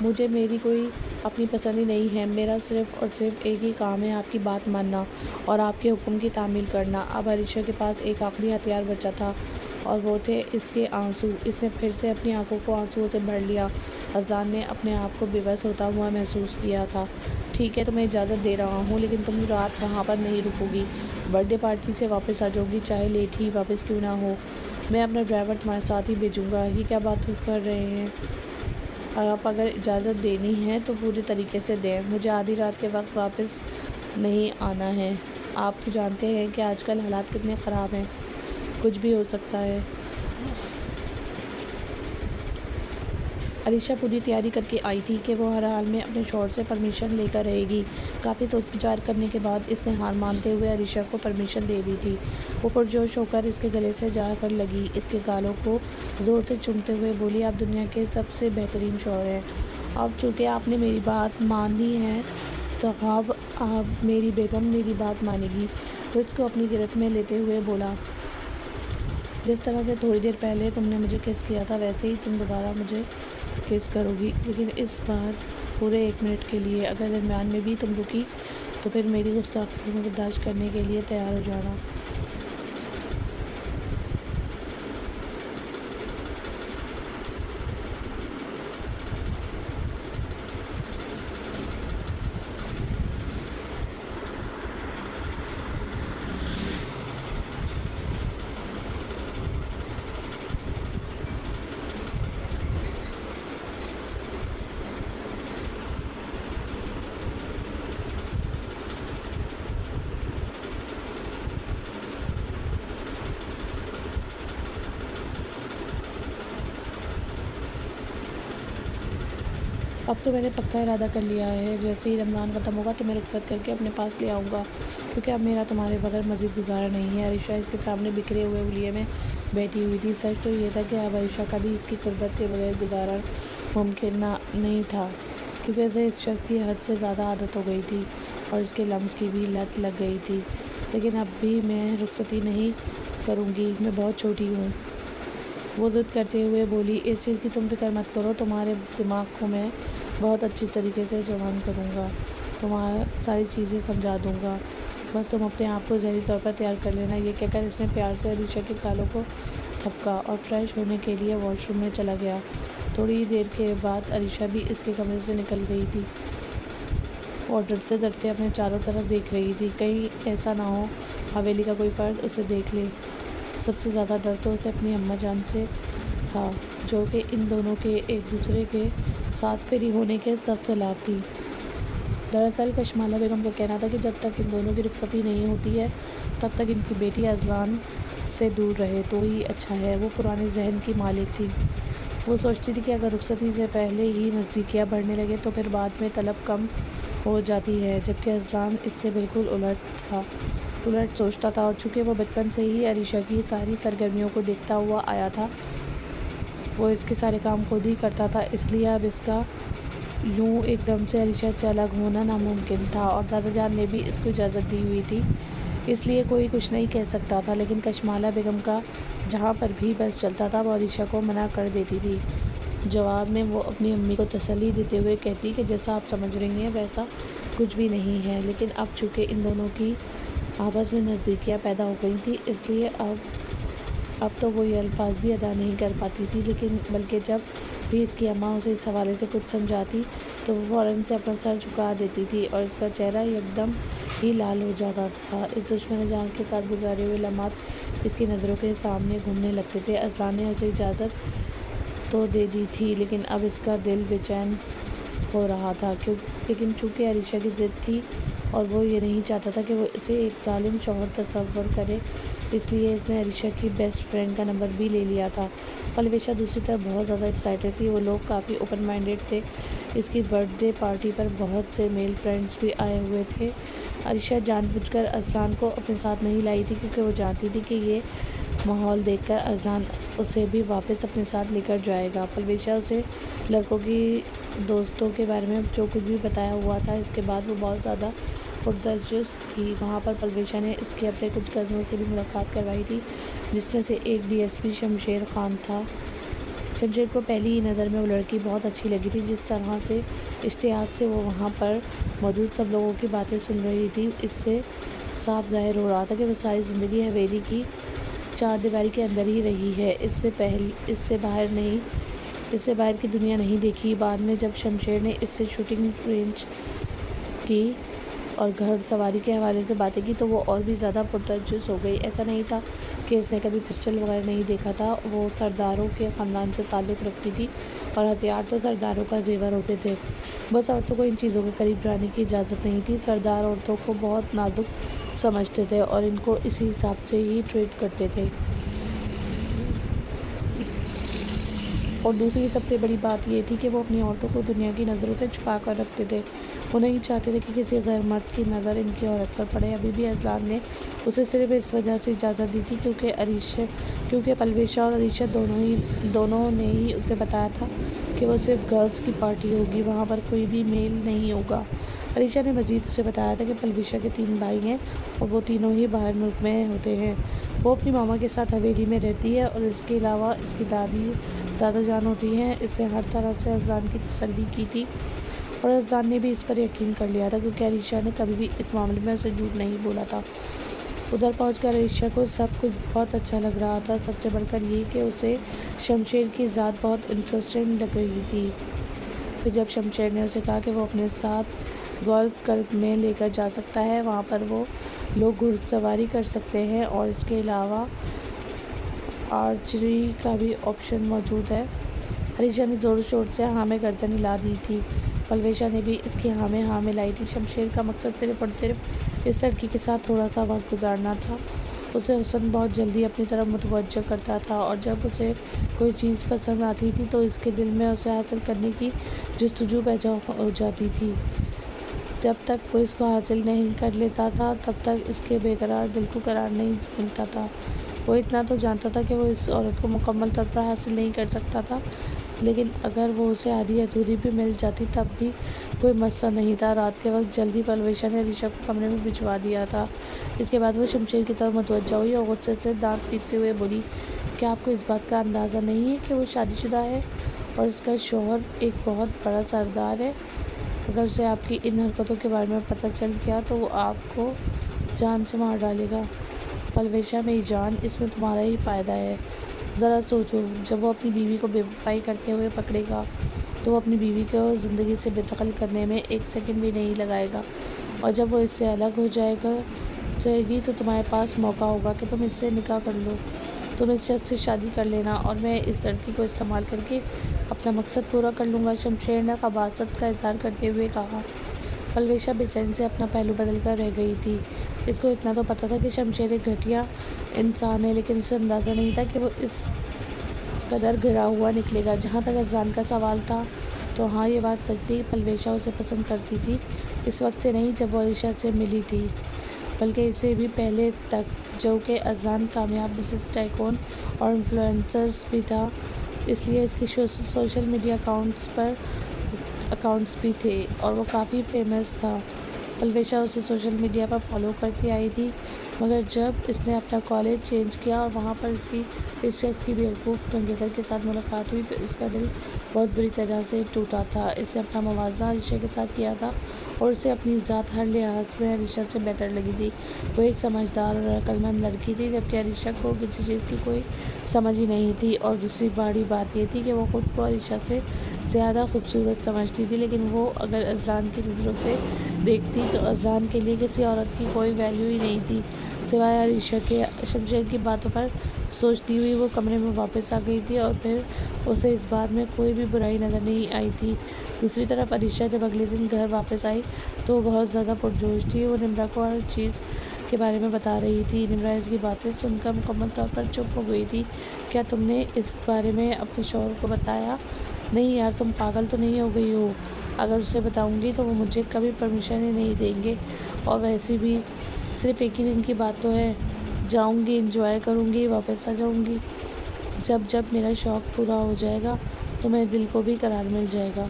मुझे मेरी कोई अपनी पसंद ही नहीं है। मेरा सिर्फ़ और सिर्फ एक ही काम है, आपकी बात मानना और आपके हुक्म की तामील करना। अब अरीशा के पास एक आखिरी हथियार बचा था और वो थे इसके आंसू। इसने फिर से अपनी आंखों को आंसुओं से भर लिया। अज़लान ने अपने आप को बेबस होता हुआ महसूस किया था। ठीक है, तुम्हें इजाज़त दे रहा हूँ, लेकिन तुम रात वहाँ पर नहीं रुकोगी। बर्थडे पार्टी से वापस आ जाओगी, चाहे लेट ही वापस क्यों ना हो। मैं अपना ड्राइवर तुम्हारे साथ ही भेजूँगा। ये क्या बात कर रहे हैं? आप अगर इजाज़त देनी है तो पूरे तरीके से दें। मुझे आधी रात के वक्त वापस नहीं आना है। आप तो जानते हैं कि आजकल हालात कितने ख़राब हैं, कुछ भी हो सकता है। अरीशा पूरी तैयारी करके आई थी कि वो हर हाल में अपने शौहर से परमिशन लेकर रहेगी। काफ़ी सोच विचार करने के बाद इसने हार मानते हुए अरीशा को परमिशन दे दी थी। वो पुरजोश होकर इसके गले से जाकर लगी, इसके गालों को ज़ोर से चूमते हुए बोली, आप दुनिया के सबसे बेहतरीन शौहर हैं। अब चूँकि आपने मेरी बात मान ली है तो अब आप मेरी बेगम मेरी बात मानेगी। तो इसको अपनी गिरफ्त में लेते हुए बोला, जिस तरह से थोड़ी देर पहले तुमने मुझे किस किया था वैसे ही तुम दोबारा मुझे किस करोगी, लेकिन इस बार पूरे 1 मिनट के लिए। अगर दरमियान में भी तुम रुकी तो फिर मेरी गुस्ताखी को बर्दाश्त करने के लिए तैयार हो जाना। अब तो मैंने पक्का इरादा कर लिया है, जैसे ही रमज़ान ख़त्म होगा तो मैं रुखसत करके अपने पास ले आऊँगा, क्योंकि अब मेरा तुम्हारे बगैर मज़ीद गुजारा नहीं है। अरीशा इसके सामने बिखरे हुए उलिये में बैठी हुई थी। सच तो ये था कि अब अरीशा का भी इसकी कुर्बत के बगैर गुजारा मुमकिन नहीं था, क्योंकि इसे इस शख्स की हद से ज़्यादा आदत हो गई थी और इसके लम्स की भी लत लग गई थी। लेकिन अब भी मैं रुखसती नहीं करूँगी, मैं बहुत छोटी हूँ। वो ज़िद करते हुए बोली, इस चीज़ की तुम फिक्र मत करो, तुम्हारे दिमाग को मैं बहुत अच्छी तरीके से जवान करूँगा, तुम्हारा सारी चीज़ें समझा दूँगा, बस तुम अपने आप को ज़हनी तौर पर तैयार कर लेना। ये कहकर इसने प्यार से अरीशा के गालों को थपका और फ्रेश होने के लिए वॉशरूम में चला गया। थोड़ी देर के बाद अरीशा भी इसके कमरे से निकल गई थी और डरते डरते अपने चारों तरफ देख रही थी, कहीं ऐसा ना हो हवेली का कोई फर्द उसे देख ले। सबसे ज़्यादा डर तो उसे अपनी अम्मा जान से था, जो कि इन दोनों के एक दूसरे के साथ फेरी होने के सख्त खिलाफ थी। दरअसल कशमाला बेगम का कहना था कि जब तक इन दोनों की रुखसती नहीं होती है तब तक इनकी बेटी अज़लान से दूर रहे तो ही अच्छा है। वो पुराने जहन की मालिक थी। वो सोचती थी कि अगर रुखसती से पहले ही नज़दीकियाँ बढ़ने लगे तो फिर बाद में तलब कम हो जाती है, जबकि अज़लान इससे बिल्कुल उलट सोचता था। और चूँकि वो बचपन से ही अरीशा की सारी सरगर्मियों को देखता हुआ आया था, वो इसके सारे काम खुद ही करता था, इसलिए अब इसका यूँ एकदम से अरीशा से अलग होना नामुमकिन था और दादा जान ने भी इसको इजाज़त दी हुई थी, इसलिए कोई कुछ नहीं कह सकता था। लेकिन कशमाला बेगम का जहाँ पर भी बस चलता था वो अरीशा को मना कर देती थी। जवाब में वो अपनी अम्मी को तसल्ली देते हुए कहती कि जैसा आप समझ रही हैं वैसा कुछ भी नहीं है। लेकिन अब चूँकि इन दोनों की आपस में नज़दीकियाँ पैदा हो गई थी, इसलिए अब तो वो ये अल्फाज भी अदा नहीं कर पाती थी, लेकिन बल्कि जब भी इसकी अम्मा उसे इस हवाले से कुछ समझाती तो वो फ़ौरन से अपना सर झुका देती थी और इसका चेहरा एकदम ही लाल हो जाता था। इस दुश्मन जान के साथ गुजारे हुए लम्हात इसकी नज़रों के सामने घूमने लगते थे। अज़लान ने उसे इजाज़त तो दे दी थी, लेकिन अब इसका दिल बेचैन हो रहा था लेकिन चूँकि अरीशा की ज़िद थी और वो ये नहीं चाहता था कि वो इसे एक ज़ालिम शौहर तस्वर करे, इसलिए इसने अरीशा की बेस्ट फ्रेंड का नंबर भी ले लिया था। परवेशा दूसरी तरफ बहुत ज़्यादा एक्साइटेड थी। वो लोग काफ़ी ओपन माइंडेड थे। इसकी बर्थडे पार्टी पर बहुत से मेल फ्रेंड्स भी आए हुए थे। अरीशा जानबूझकर अज़लान को अपने साथ नहीं लाई थी, क्योंकि वो जानती थी कि ये माहौल देखकर अज़लान उसे भी वापस अपने साथ लेकर जाएगा। परवेशा उसे लड़कों की दोस्तों के बारे में जो कुछ भी बताया हुआ था, इसके बाद वो बहुत ज़्यादा पुरतजस थी। वहाँ पर परवेशा ने इसके अपने कुछ कज़नों से भी मुलाकात करवाई थी, जिसमें से एक डीएसपी शमशेर खान था। शमशेर को पहली ही नज़र में वो लड़की बहुत अच्छी लगी थी। जिस तरह से इश्तियाक से वो वहाँ पर मौजूद सब लोगों की बातें सुन रही थी, इससे साफ ज़ाहिर हो रहा था कि वो सारी ज़िंदगी हवेली की चार दीवारी के अंदर ही रही है। इससे बाहर की दुनिया नहीं देखी। बाद में जब शमशेर ने इससे शूटिंग रेंज की और घर सवारी के हवाले से बातें की तो वो और भी ज़्यादा पुरतजुस हो गई। ऐसा नहीं था कि इसने कभी पिस्टल वगैरह नहीं देखा था। वो सरदारों के ख़ानदान से ताल्लुक़ रखती थी और हथियार तो सरदारों का जेवर होते थे। बस औरतों को इन चीज़ों के करीब जाने की इजाज़त नहीं थी। सरदार औरतों को बहुत नाजुक समझते थे और इनको इसी हिसाब से ही ट्रीट करते थे। और दूसरी सबसे बड़ी बात ये थी कि वो अपनी औरतों को दुनिया की नज़रों से छुपा कर रखते थे। वो नहीं चाहते थे कि किसी गैर मर्द की नज़र इनकी औरत पर पड़े। अभी भी अज़लान ने उसे सिर्फ इस वजह से इजाज़त दी थी क्योंकि परवेशा और अरीशा दोनों ने ही उसे बताया था कि वो सिर्फ गर्ल्स की पार्टी होगी, वहाँ पर कोई भी मेल नहीं होगा। अरीशा ने मज़ीद उसे बताया था कि परवेशा के 3 भाई हैं और वो तीनों ही बाहर मुल्क में होते हैं। वो अपनी मामा के साथ हवेली में रहती है और इसके अलावा इसकी दादा जान होती हैं। इससे हर तरह से अज़लान की तसल्ली की थी और अज़लान ने भी इस पर यकीन कर लिया था, क्योंकि अरीशा ने कभी भी इस मामले में उसे झूठ नहीं बोला था। उधर पहुंचकर अरीशा को सब कुछ बहुत अच्छा लग रहा था। सबसे बढ़कर ये कि उसे शमशेर की ज़ात बहुत इंटरेस्टिंग लग रही थी। फिर जब शमशेर ने उसे कहा कि वो अपने साथ गोल्फ क्लब में लेकर जा सकता है, वहाँ पर वो लोग घुड़सवारी कर सकते हैं और इसके अलावा आर्चरी का भी ऑप्शन मौजूद है। अरीशा ने ज़ोर शोर से हाँ में गर्दन हिला दी थी। परवेशा ने भी इसकी हाँ में मिलाई थी। शमशेर का मकसद सिर्फ और सिर्फ इस लड़की के साथ थोड़ा सा वक्त गुजारना था। उसे हुस्न बहुत जल्दी अपनी तरफ मुतवज्जह करता था और जब उसे कोई चीज़ पसंद आती थी तो इसके दिल में उसे हासिल करने की जस्तजू पैदा हो जाती थी। जब तक वो इसको हासिल नहीं कर लेता था तब तक इसके बेकरार दिल को करार नहीं मिलता था। वो इतना तो जानता था कि वो इस औरत को मुकम्मल तौर पर हासिल नहीं कर सकता था, लेकिन अगर वो उसे आधी अधूरी भी मिल जाती तब भी कोई मसला नहीं था। रात के वक्त जल्दी परवेशा ने अरीशा को कमरे में भिजवा दिया था। इसके बाद वो शमशेर की तरफ मुतवज्जा हुई और गुस्से से दांत पीसते हुए बोली, क्या आपको इस बात का अंदाज़ा नहीं है कि वो शादीशुदा है और इसका शौहर एक बहुत बड़ा सरदार है? अगर उसे आपकी इन हरकतों के बारे में पता चल गया तो वो आपको जान से मार डालेगा। परवेशा मेरी जान, इसमें तुम्हारा ही फ़ायदा है। ज़रा सोचो, जब वो अपनी बीवी को बेवफाई करते हुए पकड़ेगा तो वो अपनी बीवी को ज़िंदगी से बेदखल करने में 1 सेकंड भी नहीं लगाएगा, और जब वो इससे अलग हो जाएगी तो तुम्हारे पास मौका होगा कि तुम इससे निकाह कर लो। तुम इस शख्स से शादी कर लेना और मैं इस लड़की को इस्तेमाल करके अपना मकसद पूरा कर लूँगा। शमशेर ने क़बासत का इज़हार करते हुए कहा। परवेशा बेचैन से अपना पहलू बदल कर रह गई थी। इसको इतना तो पता था कि शमशेर एक घटिया इंसान है, लेकिन उसे अंदाज़ा नहीं था कि वो इस कदर गिरा हुआ निकलेगा। जहाँ तक अज़लान का सवाल था तो हाँ, ये बात सच थी, परवेशा उसे पसंद करती थी। इस वक्त से नहीं जब वो अरीशा से मिली थी, बल्कि इससे भी पहले तक, जो कि अज़लान कामयाब बिज़नेस टाइकून और इन्फ्लुएंसर्स भी था। इसलिए इसकी सोशल मीडिया अकाउंट्स पर अकाउंट्स भी थे और वो काफ़ी फेमस था। पलवेशा उसे सोशल मीडिया पर फॉलो करती आई थी, मगर जब इसने अपना कॉलेज चेंज किया और वहाँ पर इस शख्स की बेवकूफ़ मंगेतर के साथ मुलाकात हुई तो इसका दिल बहुत बुरी तरह से टूटा था। इसने अपना मुवाज़ना अरीशा के साथ किया था और उसे अपनी ज़ात हर लिहाज में अरीशा से बेहतर लगी थी। वो एक समझदार और अक्लमंद लड़की थी, जबकि अरीशा को किसी चीज़ की कोई समझ ही नहीं थी। और दूसरी बड़ी बात ये थी कि वो ख़ुद को अरीशा से ज़्यादा खूबसूरत समझती थी, लेकिन वो अगर अज़लान की नज़रों से देखती तो अज़लान के लिए किसी औरत की कोई वैल्यू ही नहीं थी सिवाय अरीशा के। शमशेर की बातों पर सोचती हुई वो कमरे में वापस आ गई थी और फिर उसे इस बात में कोई भी बुराई नज़र नहीं आई थी। दूसरी तरफ अरीशा जब अगले दिन घर वापस आई तो वो बहुत ज़्यादा पुरजोश थी। वो निम्रा को हर चीज़ के बारे में बता रही थी। निम्रा इसकी बातें सुनकर मुकम्मल तौर पर चुप हो गई थी। क्या तुमने इस बारे में अपने शौहर को बताया? नहीं यार, तुम पागल तो नहीं हो गई हो? अगर उससे बताऊंगी तो वो मुझे कभी परमिशन ही नहीं देंगे, और वैसे भी सिर्फ एक ही दिन की बात तो है। जाऊंगी, एंजॉय करूंगी, वापस आ जाऊंगी। जब मेरा शौक़ पूरा हो जाएगा तो मेरे दिल को भी करार मिल जाएगा।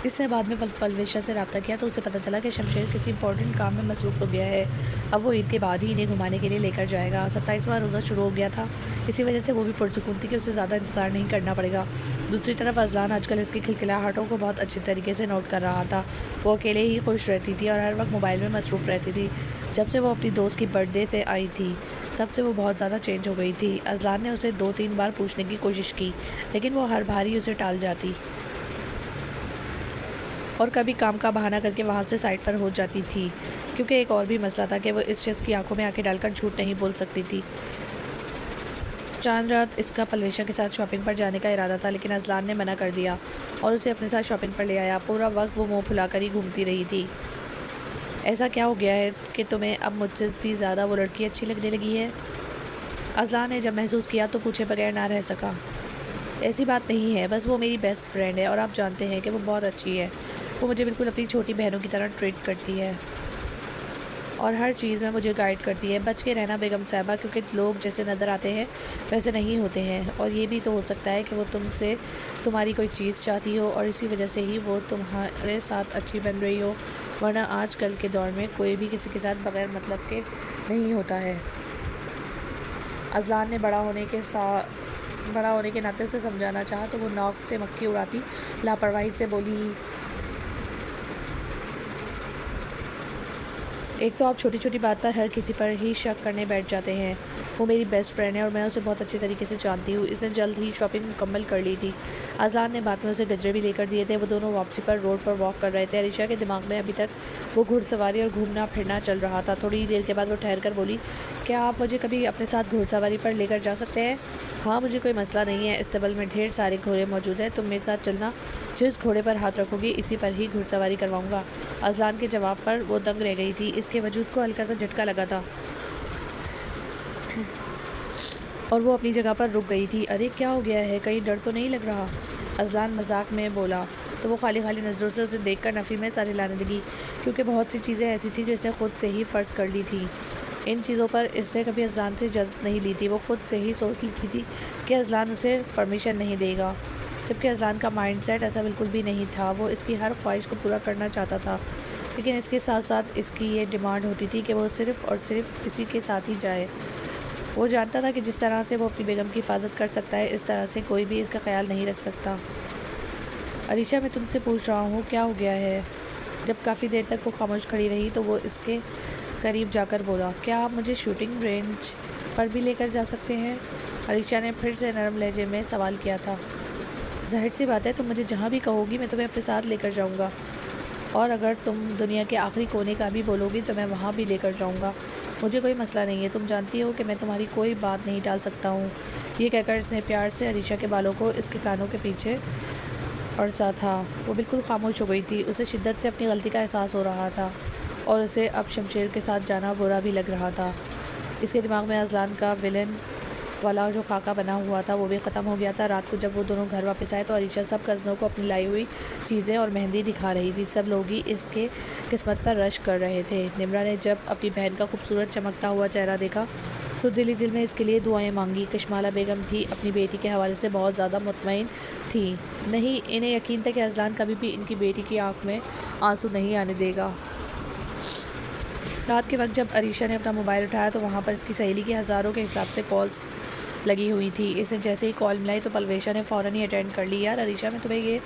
इसने बाद में पलवेशा से रब्ता किया तो उसे पता चला कि शमशेर किसी इंपॉर्टेंट काम में मसरूफ़ हो गया है। अब वो ईद के बाद ही इन्हें घुमाने के लिए लेकर जाएगा। 27वां रोज़ा शुरू हो गया था, इसी वजह से वो भी पुरसुकून थी कि उसे ज़्यादा इंतज़ार नहीं करना पड़ेगा। दूसरी तरफ अज़लान आजकल इसकी खिलखिलाहटों को बहुत अच्छी तरीके से नोट कर रहा था। वो अकेले ही खुश रहती थी और हर वक्त मोबाइल में मसरूफ़ रहती थी। जब से वो अपनी दोस्त की बर्थडे से आई थी तब से वो बहुत ज़्यादा चेंज हो गई थी। अज़लान ने उसे 2-3 बार पूछने की कोशिश की, लेकिन वो हर बार ही उसे टाल जाती और कभी काम का बहाना करके वहाँ से साइड पर हो जाती थी, क्योंकि एक और भी मसला था कि वो इस शख्स की आंखों में आंखें डालकर झूठ नहीं बोल सकती थी। चांद रात इसका पलवेशा के साथ शॉपिंग पर जाने का इरादा था, लेकिन अज़लान ने मना कर दिया और उसे अपने साथ शॉपिंग पर ले आया। पूरा वक्त वो मुँह फुलाकर ही घूमती रही थी। ऐसा क्या हो गया है कि तुम्हें अब मुझसे भी ज़्यादा वो लड़की अच्छी लगने लगी है? अज़लान ने जब महसूस किया तो पूछे बगैर ना रह सका। ऐसी बात नहीं है, बस वो मेरी बेस्ट फ्रेंड है और आप जानते हैं कि वो बहुत अच्छी है। वो मुझे बिल्कुल अपनी छोटी बहनों की तरह ट्रीट करती है और हर चीज़ में मुझे गाइड करती है। बच के रहना बेगम साहिबा, क्योंकि लोग जैसे नज़र आते हैं वैसे नहीं होते हैं, और ये भी तो हो सकता है कि वो तुमसे तुम्हारी कोई चीज़ चाहती हो और इसी वजह से ही वो तुम्हारे साथ अच्छी बन रही हो, वरना आजकल के दौर में कोई भी किसी के साथ बगैर मतलब के नहीं होता है। अज़लान ने बड़ा होने के नाते उसे समझाना चाहा तो वो नाक से मक्खी उड़ाती लापरवाही से बोली, एक तो आप छोटी छोटी बात पर हर किसी पर ही शक करने बैठ जाते हैं। वो मेरी बेस्ट फ्रेंड है और मैं उसे बहुत अच्छे तरीके से जानती हूँ। इसने जल्द ही शॉपिंग मुकम्मल कर ली थी। अज़लान ने बाद में उसे गजरे भी लेकर दिए थे। वो दोनों वापसी पर रोड पर वॉक कर रहे थे। अरीशा के दिमाग में अभी तक वो घुड़सवारी और घूमना फिरना चल रहा था। थोड़ी देर के बाद वो ठहर कर बोली, क्या आप मुझे कभी अपने साथ घुड़सवारी पर लेकर जा सकते हैं? हाँ, मुझे कोई मसला नहीं है। इस्तेबल में ढेर सारे घोड़े मौजूद हैं, तुम मेरे साथ चलना। जिस घोड़े पर हाथ रखोगी इसी पर ही घुड़सवारी करवाऊँगा। अज़लान के जवाब पर वो दंग रह गई थी। इसके वजूद को हल्का सा झटका लगा था और वो अपनी जगह पर रुक गई थी। अरे क्या हो गया है, कहीं डर तो नहीं लग रहा? अज़लान मजाक में बोला तो वो खाली नज़रों से उसे देखकर नफ़ी में सर हिलाने लगी, क्योंकि बहुत सी चीज़ें ऐसी थी जो इसने खुद से ही फ़र्ज़ कर ली थी। इन चीज़ों पर इसने कभी अज़लान से इजाज़त नहीं ली थी। वो खुद से ही सोच ली थी कि अज़लान उसे परमिशन नहीं देगा, जबकि अज़लान का माइंडसेट ऐसा बिल्कुल भी नहीं था। वो इसकी हर ख्वाहिश को पूरा करना चाहता था, लेकिन इसके साथ साथ इसकी ये डिमांड होती थी कि वो सिर्फ़ और सिर्फ इसी के साथ ही जाए। वो जानता था कि जिस तरह से वो अपनी बेगम की हिफाजत कर सकता है, इस तरह से कोई भी इसका ख्याल नहीं रख सकता। अरीशा, मैं तुमसे पूछ रहा हूँ, क्या हो गया है? जब काफ़ी देर तक वो खामोश खड़ी रही तो वो इसके करीब जाकर बोला, क्या आप मुझे शूटिंग रेंज पर भी लेकर जा सकते हैं? अरीशा ने फिर से नरम लहजे में सवाल किया था। जाहिर सी बात है, तुम मुझे जहाँ भी कहोगी मैं तुम्हें अपने साथ लेकर जाऊँगा, और अगर तुम दुनिया के आखिरी कोने का भी बोलोगी तो मैं वहाँ भी लेकर जाऊँगा। मुझे कोई मसला नहीं है, तुम जानती हो कि मैं तुम्हारी कोई बात नहीं टाल सकता हूँ। ये कहकर इसने प्यार से अरीशा के बालों को इसके कानों के पीछे अड़सा था। वो बिल्कुल खामोश हो गई थी। उसे शिद्दत से अपनी गलती का एहसास हो रहा था और उसे अब शमशेर के साथ जाना बुरा भी लग रहा था। इसके दिमाग में अज़लान का विलन वाला जो खाका बना हुआ था वो भी ख़त्म हो गया था। रात को जब वो दोनों घर वापस आए तो अरीशा सब कज़नों को अपनी लाई हुई चीज़ें और मेहंदी दिखा रही थी। सब लोग ही इसके किस्मत पर रश कर रहे थे। निम्रा ने जब अपनी बहन का खूबसूरत चमकता हुआ चेहरा देखा तो दिल ही दिल में इसके लिए दुआएं मांगी। कशमाला बेगम भी अपनी बेटी के हवाले से बहुत ज़्यादा मुतमईन थी। नहीं, इन्हें यकीन था कि अज़लान कभी भी इनकी बेटी की आंख में आंसू नहीं आने देगा। रात के वक्त जब अरीशा ने अपना मोबाइल उठाया तो वहाँ पर इसकी सहेली की हज़ारों के हिसाब से कॉल्स लगी हुई थी। इसे जैसे ही कॉल मिलाई तो पलवेशा ने फ़ौरन ही अटेंड कर ली। यार अरीशा, मैं तुम्हें ये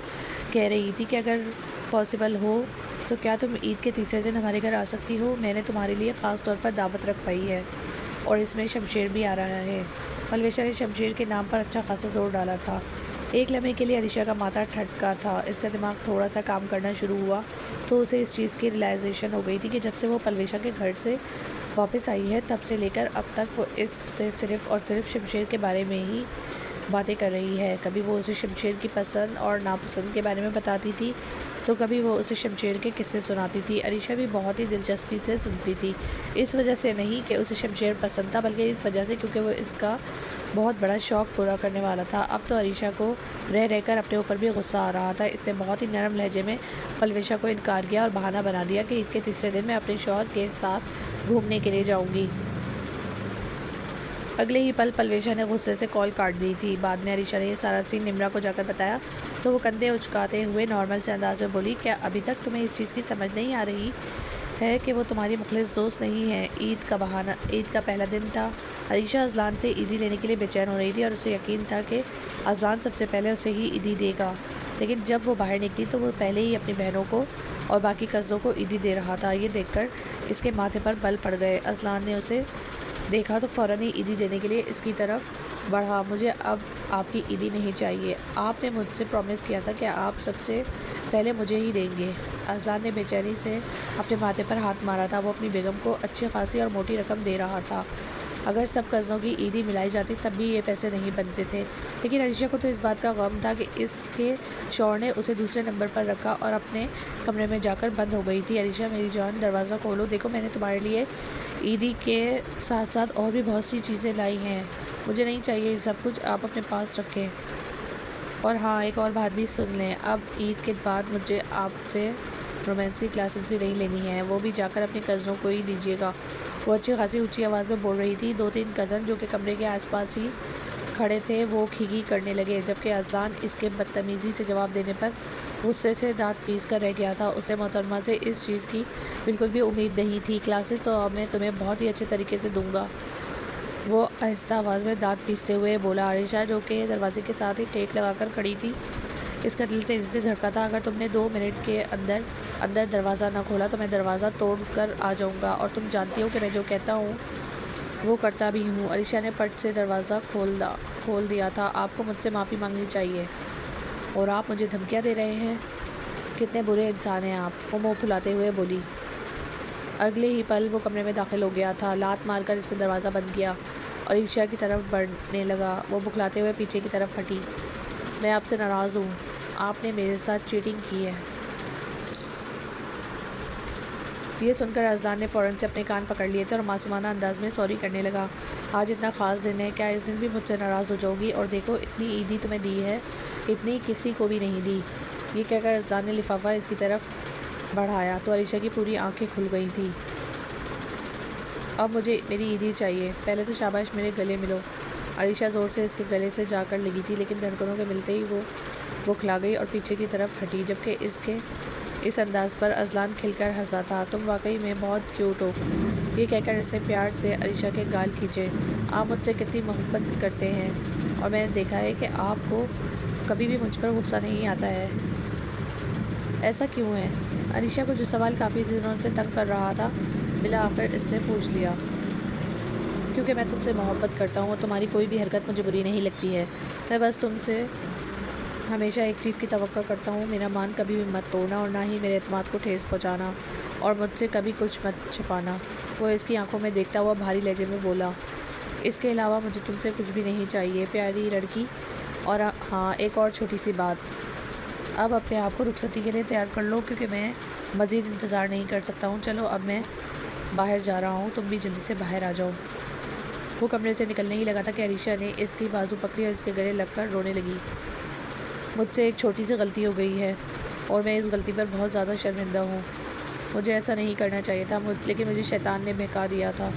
कह रही थी कि अगर पॉसिबल हो तो क्या तुम ईद के तीसरे दिन हमारे घर आ सकती हो? मैंने तुम्हारे लिए ख़ास तौर पर दावत रख पाई है और इसमें शमशेर भी आ रहा है। पलवेशा ने शमशेर के नाम पर अच्छा खासा जोर डाला था। एक लम्हे के लिए अरीशा का माथा ठटका था। इसका दिमाग थोड़ा सा काम करना शुरू हुआ तो उसे इस चीज़ की रियलाइजेशन हो गई थी कि जब से वो पलवेशा के घर से वापस आई है तब से लेकर अब तक वो इससे सिर्फ़ और सिर्फ शमशेर के बारे में ही बातें कर रही है। कभी वो उसे शमशेर की पसंद और नापसंद के बारे में बताती थी तो कभी वो उसे शमशेर के किस्से सुनाती थी। अरीशा भी बहुत ही दिलचस्पी से सुनती थी, इस वजह से नहीं कि उसे शमशेर पसंद था, बल्कि इस वजह से क्योंकि वो इसका बहुत बड़ा शौक़ पूरा करने वाला था। अब तो अरीशा को रह रहकर अपने ऊपर भी गुस्सा आ रहा था। इससे बहुत ही नरम लहजे में पलवेशा को इनकार किया और बहाना बना दिया कि ईद के तीसरे दिन मैं अपने शौहर के साथ घूमने के लिए जाऊँगी। अगले ही पल पलवेशा ने गुस्से से कॉल काट दी थी। बाद में अरीशा ने ये सारा सीन निम्रा को जाकर बताया तो वो कंधे उचकाते हुए नॉर्मल से अंदाज में बोली, क्या अभी तक तुम्हें इस चीज़ की समझ नहीं आ रही है कि वो तुम्हारी मुखलिस दोस्त नहीं है? ईद का पहला दिन था। अरीशा अज़लान से ईदी लेने के लिए बेचैन हो रही थी और उसे यकीन था कि अज़लान सबसे पहले उसे ही ईदी देगा। लेकिन जब वो बाहर निकली तो वो पहले ही अपनी बहनों को और बाकी कज़ों को ईदी दे रहा था। ये देखकर इसके माथे पर बल पड़ गए। अज़लान ने उसे देखा तो फ़ौरन ही ईदी देने के लिए इसकी तरफ बढ़ा। मुझे अब आपकी ईदी नहीं चाहिए। आपने मुझसे प्रॉमिस किया था कि आप सबसे पहले मुझे ही देंगे। अज़लान ने बेचैनी से अपने माथे पर हाथ मारा था। वो अपनी बेगम को अच्छी खासी और मोटी रकम दे रहा था। अगर सब कर्ज़ों की ईदी मिलाई जाती तब भी ये पैसे नहीं बनते थे। लेकिन अरीशा को तो इस बात का गम था कि इसके शौहर ने उसे दूसरे नंबर पर रखा और अपने कमरे में जाकर बंद हो गई थी। अरीशा मेरी जान, दरवाज़ा खोलो, देखो मैंने तुम्हारे लिए ईदी के साथ साथ और भी बहुत सी चीज़ें लाई हैं। मुझे नहीं चाहिए ये सब कुछ, आप अपने पास रखें। और हाँ, एक और बात भी सुन लें, अब ईद के बाद मुझे आपसे रोमांस की क्लासेस भी नहीं लेनी है, वो भी जाकर अपने कज़नों को ही दीजिएगा। वो अच्छी खासी ऊंची आवाज़ में बोल रही थी। 2-3 कज़न जो कि कमरे के आसपास ही खड़े थे वो खीगी करने लगे, जबकि अज़लान इसके बदतमीज़ी से जवाब देने पर गुस्से से दांत पीस कर रह गया था। उसे मोहतरमा से इस चीज़ की बिल्कुल भी उम्मीद नहीं थी। क्लासेस तो अब मैं तुम्हें बहुत ही अच्छे तरीके से दूंगा, वो आहिस्ता आवाज़ में दांत पीसते हुए बोला। अरीशा जो कि दरवाजे के साथ ही टेक लगाकर खड़ी थी, इसका दिल तेज़ी से धड़का था। अगर तुमने 2 मिनट के अंदर दरवाज़ा ना खोला तो मैं दरवाज़ा तोड़ कर आ जाऊँगा, और तुम जानती हो कि मैं जो कहता हूँ वो करता भी हूँ। अरीशा ने फट से दरवाज़ा खोल दिया था। आपको मुझसे माफ़ी मांगनी चाहिए और आप मुझे धमकियाँ दे रहे हैं, कितने बुरे इंसान हैं आप, वो मुँह फुलाते हुए बोली। अगले ही पल वो कमरे में दाखिल हो गया था। लात मारकर इससे दरवाज़ा बंद किया और अरीशा की तरफ बढ़ने लगा। वो बुखलाते हुए पीछे की तरफ हटी। मैं आपसे नाराज़ हूँ, आपने मेरे साथ चीटिंग की है। ये सुनकर अज़लान ने फ़ौरन से अपने कान पकड़ लिए थे और मासूमाना अंदाज में सॉरी करने लगा। आज इतना ख़ास दिन है, क्या इस दिन भी मुझसे नाराज़ हो जाओगी? और देखो, इतनी ईदी तुम्हें दी है, इतनी किसी को भी नहीं दी। ये कहकर अज़लान ने लिफाफा इसकी तरफ बढ़ाया तो अरीशा की पूरी आंखें खुल गई थी। अब मुझे मेरी ईदी चाहिए, पहले तो शाबाश मेरे गले मिलो। अरीशा ज़ोर से इसके गले से जाकर लगी थी, लेकिन धड़कनों के मिलते ही वो खिला गई और पीछे की तरफ हटी, जबकि इसके इस अंदाज़ पर अज़लान खिलकर हंसा था। तुम वाकई में बहुत क्यूट हो, ये कहकर इससे प्यार से अरीशा के गाल खींचे। आप मुझसे कितनी मोहब्बत करते हैं और मैंने देखा है कि आपको कभी भी मुझ पर गुस्सा नहीं आता है, ऐसा क्यों है? अरीशा को जो सवाल काफ़ी दिनों से तंग कर रहा था, बिला आखिर इसने पूछ लिया। क्योंकि मैं तुमसे मोहब्बत करता हूँ और तुम्हारी कोई भी हरकत मुझे बुरी नहीं लगती है। मैं बस तुमसे हमेशा एक चीज़ की तवक्को करता हूँ, मेरा मान कभी भी मत तोड़ना और ना ही मेरे एतमाद को ठेस पहुँचाना, और मुझसे कभी कुछ मत छिपाना। वो इसकी आंखों में देखता हुआ भारी लहजे में बोला। इसके अलावा मुझे तुमसे कुछ भी नहीं चाहिए, प्यारी लड़की। और हाँ, एक और छोटी सी बात, अब अपने आप को रुखसती के लिए तैयार कर लो, क्योंकि मैं मज़ीद इंतज़ार नहीं कर सकता हूँ। चलो अब मैं बाहर जा रहा हूँ, तुम भी जल्दी से बाहर आ जाओ। वो कमरे से निकलने ही लगा था कि अरीशा ने इसकी बाजू पकड़ी और इसके गले लगकर रोने लगी। मुझसे एक छोटी सी गलती हो गई है और मैं इस गलती पर बहुत ज़्यादा शर्मिंदा हूँ। मुझे ऐसा नहीं करना चाहिए था, लेकिन मुझे शैतान ने बहका दिया था।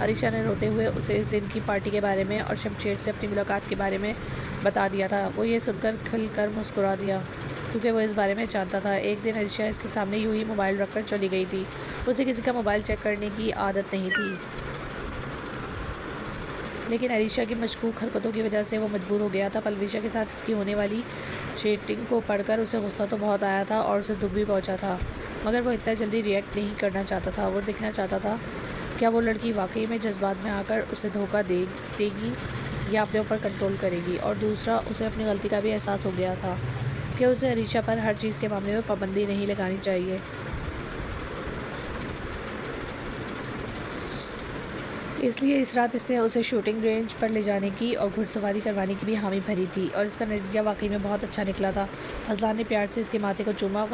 अरीशा ने रोते हुए उसे इस दिन की पार्टी के बारे में और शमशेर से अपनी मुलाकात के बारे में बता दिया था। वो ये सुनकर खिलकर मुस्कुरा दिया, क्योंकि वो इस बारे में जानता था। एक दिन अरीशा इसके सामने यूं ही मोबाइल रखकर चली गई थी। उसे किसी का मोबाइल चेक करने की आदत नहीं थी, लेकिन अरीशा की मशकूक हरकतों की वजह से वो मजबूर हो गया था। पलवीशा के साथ इसकी होने वाली चीटिंग को पढ़कर उसे गुस्सा तो बहुत आया था और उसे दुख भी पहुंचा था, मगर वो इतना जल्दी रिएक्ट नहीं करना चाहता था। वो देखना चाहता था क्या वो लड़की वाकई में जज्बात में आकर उसे धोखा देगी या अपने ऊपर कंट्रोल करेगी। और दूसरा, उसे अपनी गलती का भी एहसास हो गया था कि उसे अरीशा पर हर चीज़ के मामले में पाबंदी नहीं लगानी चाहिए। इसलिए इस रात इसने उसे शूटिंग रेंज पर ले जाने की और घुड़सवारी करवाने की भी हामी भरी थी, और इसका नतीजा वाकई में बहुत अच्छा निकला था। अजलान ने प्यार से इसके माथे को चूमा।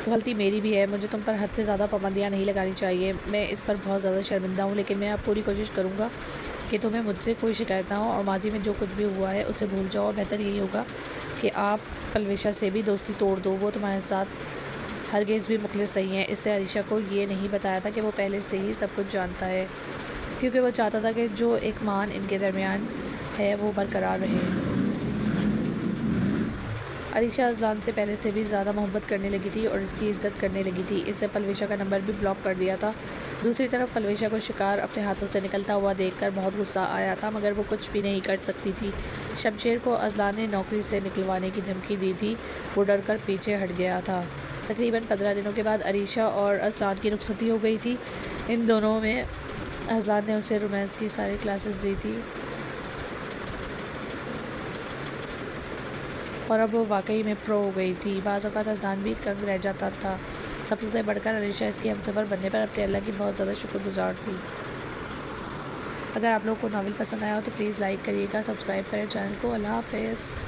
गलती मेरी भी है, मुझे तुम पर हद से ज़्यादा पाबंदियाँ नहीं लगानी चाहिए। मैं इस पर बहुत ज़्यादा शर्मिंदा हूँ, लेकिन मैं अब पूरी कोशिश करूँगा कि तुम्हें मुझसे कोई शिकायत ना हो और माजी में जो कुछ भी हुआ है उसे भूल जाओ। बेहतर यही होगा कि आप पलवेशा से भी दोस्ती तोड़ दो। वो तुम्हारे साथ हरगिज़ भी मुखलिस नहीं है। इससे अरीशा को ये नहीं बताया था कि वो पहले से ही सब कुछ जानता है, क्योंकि वो चाहता था कि जो एक मान इनके दरमियान है वो बरकरार रहे। अरीशा अजलान से पहले से भी ज़्यादा मोहब्बत करने लगी थी और इसकी इज्जत करने लगी थी। इससे पलवेशा का नंबर भी ब्लॉक कर दिया था। दूसरी तरफ पलवेशा को शिकार अपने हाथों से निकलता हुआ देखकर बहुत गुस्सा आया था, मगर वो कुछ भी नहीं कर सकती थी। शमशेर को अजलान ने नौकरी से निकलवाने की धमकी दी थी। वो डर कर पीछे हट गया था। तकरीबन 15 दिनों के बाद अरीशा और अजलान की रुखसती हो गई थी। इन दोनों में अजलान ने उसे रोमांस की सारी क्लासेस दी थी और अब वो वाकई में प्रो हो गई थी। बाज़ औक़ात अजलान भी कंग रह जाता था। सबसे बढ़कर अरीशा इसकी हमसफ़र बनने पर अपने अल्लाह की बहुत ज़्यादा शुक्रगुजार थी। अगर आप लोगों को नावल पसंद आया हो तो प्लीज़ लाइक करिएगा, सब्सक्राइब करें चैनल को। अल्लाह हाफ़िज़।